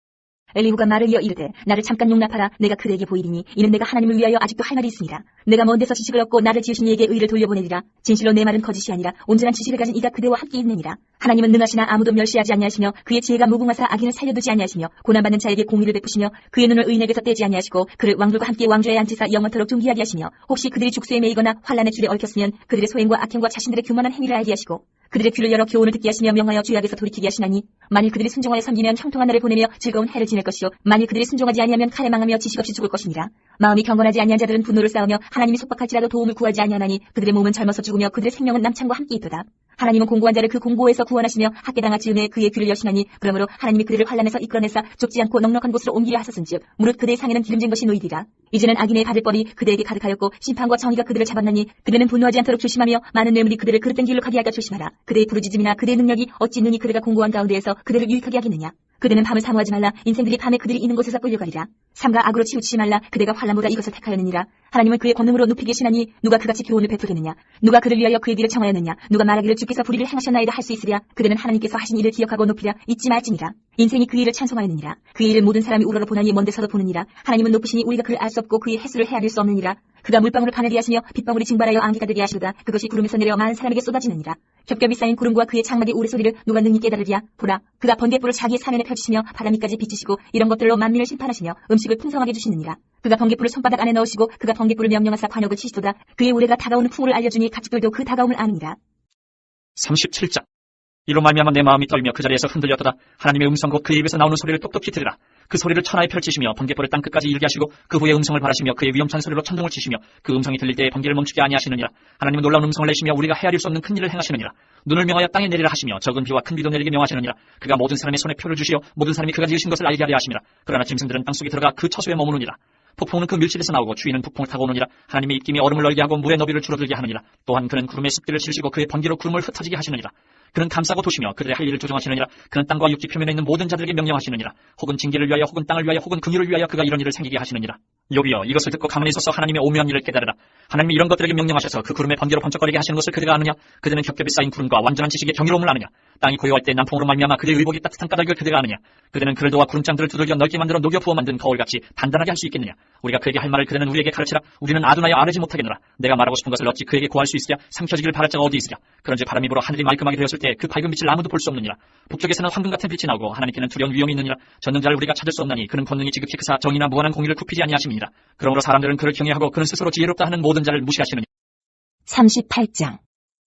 Speaker 2: 엘리후가 말을 이어 이르되 나를 잠깐 용납하라. 내가 그대에게 보이리니 이는 내가 하나님을 위하여 아직도 할 말이 있으니라. 내가 먼 데서 지식을 얻고 나를 지으신 이에게 의를 돌려보내리라. 진실로 내 말은 거짓이 아니라 온전한 지식을 가진 이가 그대와 함께 있느니라. 하나님은 능하시나 아무도 멸시하지 아니하시며 그의 지혜가 무궁하사 악인을 살려두지 아니하시며 고난받는 자에게 공의를 베푸시며 그의 눈을 의인에게서 떼지 아니하시고 그를 왕들과 함께 왕좌에 앉히사 영원토록 존귀하게 하시며 혹시 그들이 죽수에 매이거나 환란의 줄에 얽혔으면 그들의 소행과 악행과 자신들의 교만한 행위를 알게 하시고 그들의 귀를 열어 교훈을 듣게 하시며 명하여 죄악에서 돌이키게 하시나니 만일 그들이 순종하여 섬기면 형통한 날을 보내며 즐거운 해를 지낼 것이요 만일 그들이 순종하지 아니하면 칼에 망하며 지식 없이 죽을 것이니라. 마음이 경건하지 아니한 자들은 분노를 쌓으며 하나님이 속박할지라도 도움을 구하지 아니하나니 그들의 몸은 젊어서 죽으며 그들의 생명은 남창과 함께 있도다. 하나님은 공고한 자를 그 공고에서 구원하시며 학대당하지 은혜 그의 귀를 여시나니 그러므로 하나님이 그들을 환란에서 이끌어내사 좁지 않고 넉넉한 곳으로 옮기려 하셨은즉 무릇 그대의 상에는 기름진 것이 놓이리라. 이제는 악인의 받을 벌이 그대에게 가득하였고 심판과 정의가 그들을 잡았나니 그대는 분노하지 않도록 조심하며 많은 뇌물이 그들을 그릇된 길로 가게 하여 조심하라. 그대의 부르짖음이나 그대의 능력이 어찌 있느니 그대가 공고한 가운데에서 그대를 유익하게 하겠느냐. 그대는 밤을 사모하지 말라. 인생들이 밤에 그들이 있는 곳에서 끌려가리라. 삼가 악으로 치우치지 말라. 그대가 환란보다 이것을 택하였느니라. 하나님은 그의 권능으로 높이 계시나니 누가 그같이 교훈을 베풀겠느냐. 누가 그를 위하여 그의 길을 청하였느냐. 누가 말하기를 주께서 불의를 행하셨나이다 할 수 있으랴. 그대는 하나님께서 하신 일을 기억하고 높이랴. 잊지 말지니라. 인생이 그 일을 찬송하였느니라. 그의 일을 모든 사람이 우러러 보나니 먼 데서도 보느니라. 하나님은 높으시니 우리가 그를 알 수 없고 그의 횟수를 헤아릴 수 없느니라. 그가 물방울을 가늘게 하시며 빗방울이 증발하여 안개가 되게 하시도다. 그것이 구름에서 내려 많은 사람에게 쏟아지느니라. 겹겹이 쌓인 구름과 그의 장막의 우레소리를 누가 능히 깨달으랴. 보라, 그가 번갯불을 자기의 사면에 펼치시며 바람이까지 비치시고 이런 것들로 만민을 심판하시며 음식을 풍성하게 주시느니라. 그가 번갯불을 손바닥 안에 넣으시고 그가 번갯불을 명령하사 관역을 치시도다. 그의 우레가 다가오는 풍우를 알려주니 가축들도 그 다가옴을 아느니라.
Speaker 1: 37장. 이로 말미암아 내 마음이 떨며 그 자리에서 흔들렸도다. 하나님의 음성 곧 그의 입에서 나오는 소리를 똑똑히 들으라. 그 소리를 천하에 펼치시며 번갯불을 땅끝까지 일게 하시고 그 후에 음성을 바라시며 그의 위험찬 소리로 천둥을 치시며 그 음성이 들릴 때에 번개를 멈추게 아니하시느니라. 하나님은 놀라운 음성을 내시며 우리가 헤아릴 수 없는 큰 일을 행하시느니라. 눈을 명하여 땅에 내리라 하시며 적은 비와 큰 비도 내리게 명하시느니라. 그가 모든 사람의 손에 표를 주시어 모든 사람이 그가 지으신 것을 알게 하려 하심이라. 그러나 짐승들은 땅속에 들어가 그 처소에 머무느니라. 폭풍은 그 밀실에서 나오고 추위는 북풍을 타고 오느니라. 하나님의 입김이 얼음을 얼게 하고 물의 너비를 줄어들게 하느니라. 또한 그는 구름의 습기를 실으시고 그의 번개로 구름을 흩어지게 하시느니라. 그는 감싸고 도시며 그들의 할 일을 조정하시느니라. 그는 땅과 육지 표면에 있는 모든 자들에게 명령하시느니라. 혹은 징계를 위하여 혹은 땅을 위하여 혹은 긍휼을 위하여 그가 이런 일을 생기게 하시느니라. 욥이여 이것을 듣고 가만히 있어서 하나님의 오묘한 일을 깨달으라. 하나님이 이런 것들에게 명령하셔서 그 구름의 번개로 번쩍거리게 하시는 것을 그대가 아느냐. 그대는 겹겹이 쌓인 구름과 완전한 지식의 경이로움을 아느냐. 땅이 고요할 때 남풍으로 말미암아 그대의 의복이 따뜻한 까닭을 그대가 아느냐. 그대는 그를 도와 구름장들을 두들겨 넓게 만들어 녹여 부어 만든 거울같이 단단하게 할 수 있겠느냐. 우리가 그에게 할 말을 그대는 우리에게 가르치라. 우리는 아둔하여 아뢰지 못하겠노라. 내가 말하고 싶은 것을 어찌 그에게 구할 수 있으랴. 삼켜지기를 바랄 자가 어디 있으랴. 그런지 바람이 불어 하늘이 말끔하게 되었을 때 그 밝은 빛을 아무도 볼 수 없느니라. 북쪽에서는 황금 같은 빛이 나오고 하나님께는 두려운 위엄이 있느니라. 전능자를 우리가 찾을 수 없나니 그는 권능이 지극히 크사 정의나 무한한 공의를 굽히지 아니하심이니라. 그러므로 사람들은 그를 경외하고 그는 스스로 지혜롭다 하는 모든 자를 무시하시느니.
Speaker 2: 38장.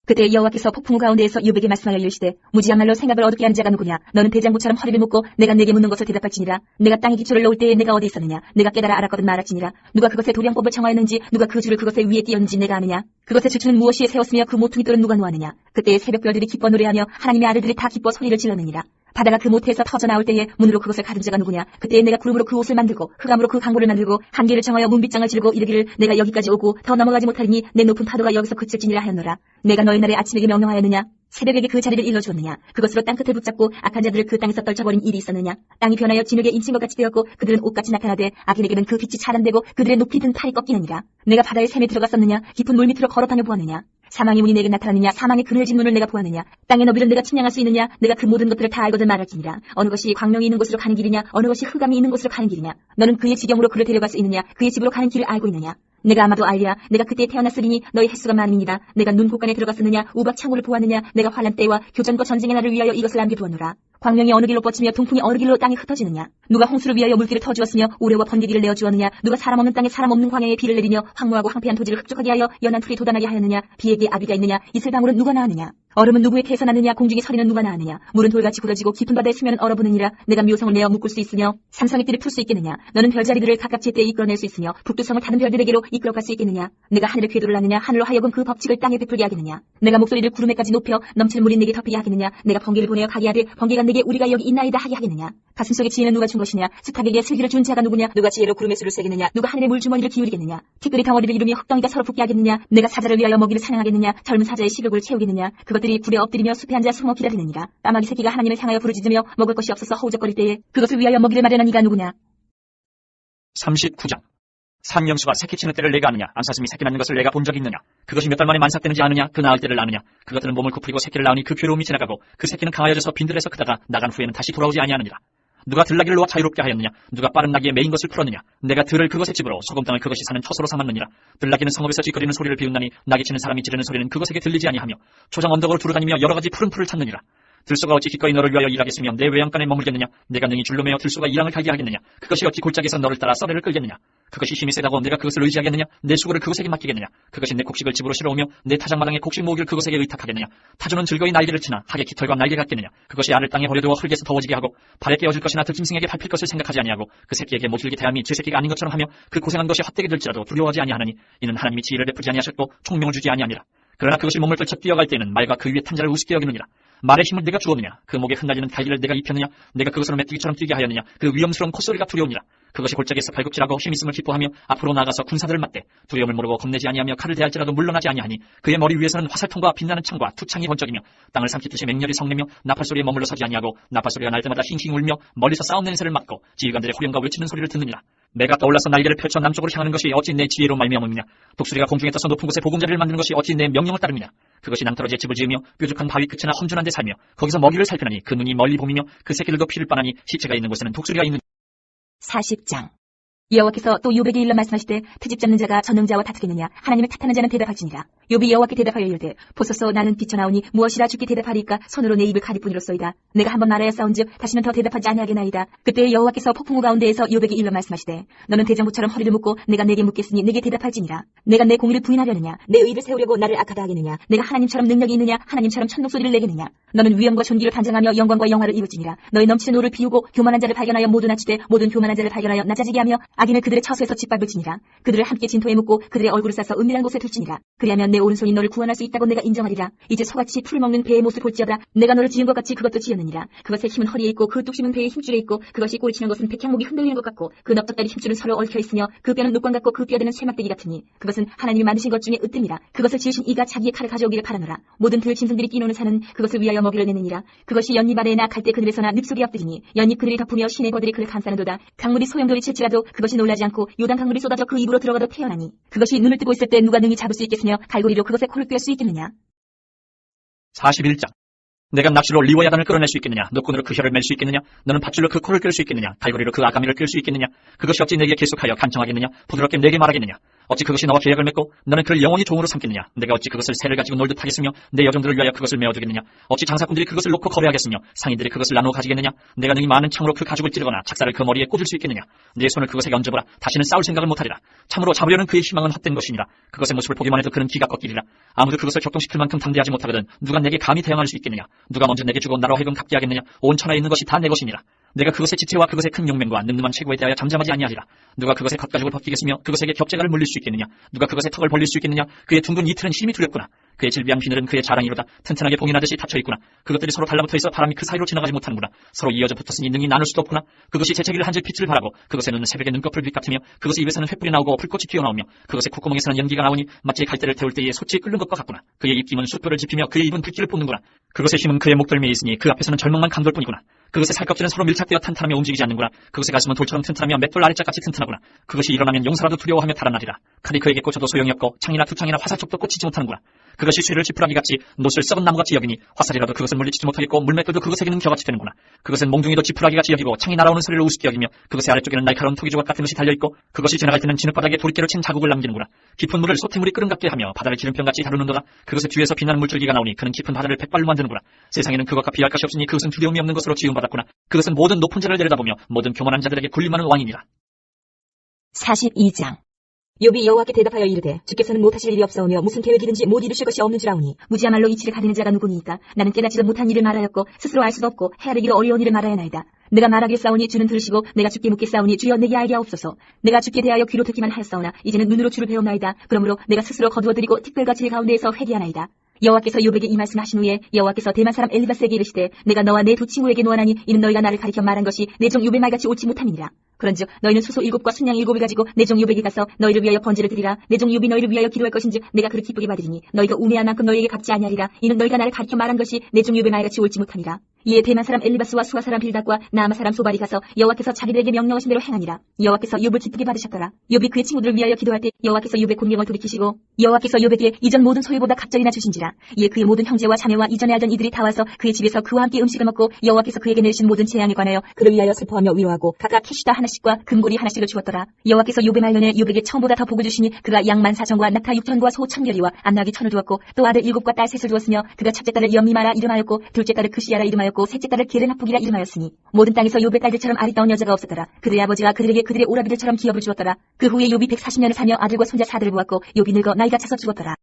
Speaker 2: 그때 여호와께서 폭풍우 가운데에서 욥에게 말씀하여 이르시되 무지야말로 생각을 어둡게 하는 자가 누구냐. 너는 대장부처럼 허리를 묶고 내가 내게 묻는 것을 대답할지니라. 내가 땅의 기초를 놓을 때에 내가 어디 있었느냐. 내가 깨달아 알았거든 말할지니라. 누가 그것의 도량법을 정하였는지 누가 그 줄을 그것의 위에 띄었는지 내가 아느냐. 그것의 주추는 무엇이에 세웠으며 그 모퉁이 돌은 누가 놓았느냐. 그때에 새벽별들이 기뻐 노래하며 하나님의 아들들이 다 기뻐 소리를 질렀느니라. 바다가 그 모태에서 터져 나올 때에 문으로 그것을 가둔 자가 누구냐. 그때에 내가 구름으로 그 옷을 만들고 흑암으로 그 강고를 만들고 한계를 정하여 문빗장을 지르고 이르기를 내가 여기까지 오고 더 넘어가지 못하리니 내 높은 파도가 여기서 그칠지니라 하였노라. 내가 너희 날에 아침에게 명령하였느냐. 새벽에게 그 자리를 일러주었느냐. 그것으로 땅끝을 붙잡고 악한 자들을 그 땅에서 떨쳐버린 일이 있었느냐. 땅이 변하여 진흙에 인친 것 같이 되었고 그들은 옷같이 나타나되 악인에게는 그 빛이 차단되고 그들의 높이 든 팔이 꺾이느니라. 내가 바다의 샘에 들어갔었느냐. 깊은 물 밑으로 걸어 다녀 보았느냐. 사망의 문이 내게 나타나느냐? 사망의 그늘진 문을 내가 보았느냐? 땅의 너비를 내가 침량할 수 있느냐? 내가 그 모든 것들을 다 알거든 말할지니라. 어느 것이 광명이 있는 곳으로 가는 길이냐? 어느 것이 흑암이 있는 곳으로 가는 길이냐? 너는 그의 지경으로 그를 데려갈 수 있느냐? 그의 집으로 가는 길을 알고 있느냐? 내가 아마도 알리라. 내가 그때 태어났으리니 너희 횟수가 많음이니라. 내가 눈 곳간에 들어갔었느냐? 우박 창고를 보았느냐? 내가 환란 때와 교전과 전쟁의 날을 위하여 이것을 남겨두었노라. 광명이 어느 길로 뻗치며 동풍이 어느 길로 땅에 흩어지느냐? 누가 홍수를 위하여 물길을 터주었으며 오래와 번개비를 내어주었느냐? 누가 사람 없는 땅에 사람 없는 광야에 비를 내리며 황무하고 황폐한 토지를 흡족하게 하여 연한 풀이 돋아나게 하였느냐? 비에게 아비가 있느냐? 이슬방울은 누가 낳았느냐? 얼음은 누구에게서 나느냐? 공중의 서리는 누가 낳았느냐? 물은 돌같이 굳어지고 깊은 바다의 수면은 얼어붙느니라. 내가 묘성을 내어 묶을 수 있으며 삼성의 띠를 풀 수 있겠느냐? 너는 별자리들을 각각 제때에 이끌어낼 수 있으며 북두성을 다른 별들에게로 이끌어갈 수 있겠느냐? 내가 하늘의 궤도를 낳느냐? 하늘로 하여금 그 법칙을 땅에 베풀게 하겠느냐? 내가 목소리를 구름에까지 높여 넘치는 물이 내게 덮이게 하겠느냐? 내가 번개를 보내어 가게 하되 번개가 내게 우리가 여기 있나이다 하게 하겠느냐? 가슴속에 지혜는 누가 준 것이냐? 스탁에게 슬기를 준 자가 누구냐? 누가 지혜로 구름의 수를 세겠느냐? 누가 하늘의 물주머니를 기울이겠느냐? 티끌이 덩어리를 이루며 흙덩이가 서로 붙게 하겠느냐? 내가 사자를 위하여 먹이를 사냥하겠느냐? 젊은 사자의 식욕을 채우겠느냐? 그것들이 불에 엎드리며 숲에 앉아 숨어 기다리느니라. 까마귀 새끼가 하나님을 향하여 부르짖으며 먹을 것이 없어서 허우적거릴 때에 그것을 위하여 먹이를 마련한 이가 누구냐?
Speaker 1: 39장. 산명수가 새끼 치는 때를 내가 아느냐? 암사슴이 새끼 낳는 것을 내가 본 적이 있느냐? 그것이 몇 달 만에 만삭되는지 아느냐? 그 낳을 때를 아느냐? 그것들은 몸을 굽히고 새끼를 낳으니 그 괴로움이 지나가고 그 새끼는 강하여져서 빈들에서 크다가 나간 후에는 다시 돌아오지 아니하느니라. 누가 들나귀를 놓아 자유롭게 하였느냐? 누가 빠른 나귀에 매인 것을 풀었느냐? 내가 들을 그것의 집으로 소금땅을 그것이 사는 처소로 삼았느니라. 들나귀는 성읍에서 찌꺼리는 소리를 비웃나니 나귀 치는 사람이 지르는 소리는 그것에게 들리지 아니하며 초장 언덕으로 두루다니며 여러 가지 푸른 풀을 찾느니라. 들소가 어찌 기꺼이 너를 위하여 일하겠으며 내 외양간에 머물겠느냐? 내가 능히 줄로 매어 들소가 이랑을 갈게 하겠느냐? 그것이 어찌 골짜기에서 너를 따라 썰매를 끌겠느냐? 그것이 힘이 세다고 내가 그것을 의지하겠느냐? 내 수고를 그것에게 맡기겠느냐? 그것이 내 곡식을 집으로 실어오며 내 타작마당에 곡식 모으기를 그것에게 의탁하겠느냐? 타주는 즐거이 날개를 치나 하게 깃털과 날개 같겠느냐? 그것이 알을 땅에 버려두어 흙에서 더워지게 하고 발에 깨어질 것이나 들짐승에게 밟힐 것을 생각하지 아니하고 그 새끼에게 모질게 대함이 제 새끼가 아닌 것처럼 하며 그 고생한 것이 헛되게 될지라도 두려워하지 아니하느니 이는 하나님이 지혜를 베풀지 아니하셨고 총명을 주지 아니하니라. 그러나 그것이 몸을 떨쳐 뛰어갈 때에는 말과 그 위에 탄자를 우습게 여기느니라. 말의 힘을 내가 주었느냐? 그 목에 흩날리는 달기를 내가 입혔느냐? 내가 그것으로 메뚜기처럼 뛰게 하였느냐? 그 위험스러운 콧소리가 두려우니라. 그것이 골짜기에서 발굽질하고 힘있음을 기뻐하며 앞으로 나가서 군사들을 맞대 두려움을 모르고 겁내지 아니하며 칼을 대할지라도 물러나지 아니하니 그의 머리 위에서는 화살통과 빛나는 창과 투창이 번쩍이며 땅을 삼키듯이 맹렬히 성내며 나팔소리에 머물러 서지 아니하고 나팔소리가 날 때마다 힝힝 울며 멀리서 싸움 냄새를 맡고 지휘관들의 호령과 외치는 소리를 듣느니라. 내가 떠올라서 날개를 펼쳐 남쪽으로 향하는 것이 어찌 내 지혜로 말미암음이냐? 독수리가 공중에 떠서 높은 곳에 보금자리를 만드는 것이 어찌 내 명령을 따름이냐? 그것이 낭떠러지에 집을 지으며 뾰족한 바위 끝이나 험준한 데 살며 거기서 먹이를 살피나니 그 눈이 멀리 보이며 그 새끼들도 피를 빤하니 시체가 있는 곳에는 독수리가 있는
Speaker 2: 40장. 여호와께서 또 욥에게 일러 말씀하시되 트집 잡는 자가 전능자와 다투겠느냐? 하나님을 탓하는 자는 대답할지니라. 욥이 여호와께 대답하여 이르되 보소서 나는 비쳐나오니 무엇이라 주께 대답하리까? 손으로 내 입을 가리뿐이로소이다. 내가 한번 말하여 싸운즉 다시는 더 대답하지 아니하겠나이다. 그때 여호와께서 폭풍우 가운데에서 욥에게 일러 말씀하시되 너는 대장부처럼 허리를 묶고 내가 내게 묻겠으니 내게 대답할지니라. 내가 내 공의를 부인하려느냐? 내 의를 세우려고 나를 악하다 하겠느냐? 내가 하나님처럼 능력이 있느냐? 하나님처럼 천둥소리를 내겠느냐? 너는 위엄과 존귀를 반장하며 영광과 영화를 입을지니라. 너의 넘치는 오를 비우고 교만한 자를 발견하여 모두 낮추되 모든 교만한 자를 발견하여 낮아지게 하며 악인을 그들의 처소에서 짓밟을지니라. 그들을 함께 진토에 묻고 그들의 얼굴을 싸서 은밀한 곳에 둘지니라. 그리하면 내 오른손이 너를 구원할 수 있다고 내가 인정하리라. 이제 소같이 풀을 먹는 배의 모습을 볼지어다. 내가 너를 지은 것 같이 그것도 지었느니라. 그것의 힘은 허리에 있고 그 뚝심은 배의 힘줄에 있고 그것이 꼬리치는 것은 백향목이 흔들리는 것 같고 그 넓적다리 힘줄은 서로 얽혀 있으며 그 뼈는 눕광 같고 그 뼈대는 쇠막대기 같으니 그것은 하나님이 만드신 것 중에 으뜸이라. 그것을 지으신 이가 자기의 칼을 가져오기를 바라노라. 모든 들 짐승들이 뛰노는 산은 그것을 위하여 먹이를 내느니라. 그것이 연잎 아래에나 갈대 그늘에서나 늪속에 엎드리니 연잎 그늘이 덮으며 시내 거들이 그를 감싸는도다. 강물이 소용돌이 칠지라도 그것이 놀라지 않고 요단 강물이 쏟아져 그 입으로 들어가도 태어나니 그것이 눈을 뜨고 있을 때 누가 능히 잡을 수 있겠으며 갈고리로 그것의 코를 꿰을 수 있겠느냐?
Speaker 1: 41장. 내가 낚시로 리워야단을 끌어낼 수 있겠느냐? 노끈으로 그 혀를 맬 수 있겠느냐? 너는 밧줄로 그 코를 끌 수 있겠느냐? 갈고리로 그 아가미를 끌 수 있겠느냐? 그것이 어찌 내게 계속하여 간청하겠느냐? 부드럽게 내게 말하겠느냐? 어찌 그것이 너와 계약을 맺고 너는 그를 영원히 종으로 삼겠느냐? 내가 어찌 그것을 새를 가지고 놀듯 하겠으며 내 여종들을 위하여 그것을 메어주겠느냐? 어찌 장사꾼들이 그것을 놓고 거래하겠으며 상인들이 그것을 나누어 가지겠느냐? 내가 능히 많은 창으로 그 가죽을 찌르거나 작사를 그 머리에 꽂을 수 있겠느냐? 내 손을 그것에게 얹어보라. 다시는 싸울 생각을 못하리라. 참으로 잡으려는 그의 희망은 헛된 것이니라. 그것의 모습을 보기만 해도 그는 기가 꺾이리라. 아무도 그것을 격동시킬 만큼 담대하지 못하거든 누가 내게 감히 대항할 수 있겠느냐? 누가 먼저 내게 주고 나로 하여금 갚게 하겠느냐? 온 천하에 있는 것이 다 내 것이니라. 내가 그것의 지체와 그것의 큰 용맹과 늠름한 체구에 대하여 잠잠하지 아니하리라. 누가 그것의 겉가죽을 벗기겠으며 그것에게 겹재갈을 물릴 수 있겠느냐? 누가 그것의 턱을 벌릴 수 있겠느냐? 그의 둥근 이틀은 힘이 두렵구나. 그의 질비한 비늘은 그의 자랑이로다. 튼튼하게 봉인하듯이 닫혀있구나. 그것들이 서로 달라붙어 있어 바람이 그 사이로 지나가지 못하는구나. 서로 이어져 붙었으니 능히 나눌 수도 없구나. 그것이 재채기를 한질 빛을 발하고 그것의 눈은 새벽의 눈꺼풀 빛 같으며 그것의 입에서는 횃불이 나오고 불꽃이 튀어나오며 그것의 콧구멍에서는 연기가 나오니 마치 갈대를 태울 때에 솥이 끓는 것과 같구나. 그의 입김은 숯불을 지피며 그의 입은 불길을 뿜는구나. 그것의 힘은 그의 목덜미에 있으니 그 앞에서는 절망만 강돌 뿐이구나. 그것의 살껍질은 서로 밀착되어 탄탄하며 움직이지 않는구나. 그것의 가슴은 돌처럼 튼튼하며 맷돌 아래짝같이 튼튼하구나. 그것이 일어나면 용사라도 두려워하며 달아나리라. 칼이 그에게 꽂혀도 소용이 없고 창이나 투창이나 화살촉도 꽂히지 못하는구나. 그것이 쇠를 지푸라기같이 노슬 썩은 나무같이 여기니 화살이라도 그것을 물리치지 못하겠고 물맷돌도 그것에게는 겨같이 되는구나. 그것은 몽둥이도 지푸라기같이 여기고 창이 날아오는 소리를 우습게 여기며 그것의 아래쪽에는 날카로운 토기조각 같은 것이 달려있고 그것이 지나갈 때는 진흙바닥에 도리깨로 친 자국을 남기는구나. 깊은 물을 소태물이 끓음 같게 하며 바다를 기름병같이 다루는도다. 그것의 뒤에서 빛나는 물줄기가 나오니 그는 깊은 바다를 백발로 만드는구나. 세상에는 그것과 비할 것이 없으니 그것은 두려움이 없는 것으로 지음받았구나. 그것은 모든 높은 자를 내려다보며 모든 교만한 자들에게 군림하는 왕이니라.
Speaker 2: 42장. 욥이 여호와께 대답하여 이르되 주께서는 못하실 일이 없사오며 무슨 계획이든지 못 이루실 것이 없는 줄 아오니 무지야말로 이치를 가리는 자가 누구니이까. 나는 깨닫지도 못한 일을 말하였고 스스로 알 수도 없고 헤아리기도 어려운 일을 말하여나이다. 내가 말하겠사오니 주는 들으시고 내가 주께 묻겠사오니 주여 내게 알게 하옵소서. 내가 주께 대하여 귀로 듣기만 하였사오나 이제는 눈으로 주를 배움나이다. 그러므로 내가 스스로 거두어드리고 특별과 질 가운데에서 회개하나이다. 여호와께서 욥에게 이 말씀하신 후에 여호와께서 대만 사람 엘리바스에게 이르시되 내가 너와 내 두 친구에게 노하나니 이는 너희가 나를 가리켜 말한 것이 내 종 욥의 말같이 옳지 못함이니라. 그런즉 너희는 수소 7과 순양 7을 가지고 내 종 욥에게 가서 너희를 위하여 번제를 드리라. 내 종 욥이 너희를 위하여 기도할 것인즉 내가 그를 기쁘게 받으리니 너희가 우매한 만큼 너희에게 갚지 아니하리라. 이는 너희가 나를 가리켜 말한 것이 내 종 욥의 말같이 옳지 못함이라. 이에 대만 사람 엘리바스와 수아 사람 빌닷과 나아마 사람 소발이 가서 여호와께서 자기들에게 명령하신 대로 행하니라. 여호와께서 욥을 기쁘게 받으셨더라. 욥이 그의 친구들을 위하여 기도할 때 여호와께서 욥의 곤경을 돌이키시고 여호와께서 욥에게 이전 모든 소유보다 갑절이나 주신지라. 이에 그의 모든 형제와 자매와 이전에 알던 이들이 다 와서 그의 집에서 그와 함께 음식을 먹고 여호와께서 그에게 내리신 모든 재앙에 관하여 그를 위하여 슬퍼하며 위로하고 각각 캐시다 하나씩과 금고리 하나씩을 주었더라. 여호와께서 욥의 말년에 욥에게 처음보다 더 복을 주시니 그가 양 14,000과 낙타 6,000과 소 1,000결이와 암나귀 1,000을 두었고 또 아들 7과 딸 3을 두었으며 그가 첫째 딸을 연미마라 이름하였고 둘째 딸을 그시야라 이름하였고 셋째 딸을 게르나북이라 이름하였으니 모든 땅에서 욥의 딸들처럼 아리따운 여자가 없었더라. 그들의 아버지가 그들에게 그들의 오라비들처럼 기업을 주었더라. 그 후에 욥이 140년을 살며 아들과 손자 4들을 보았고 욥이 늙어 나이가 차서 죽었더라.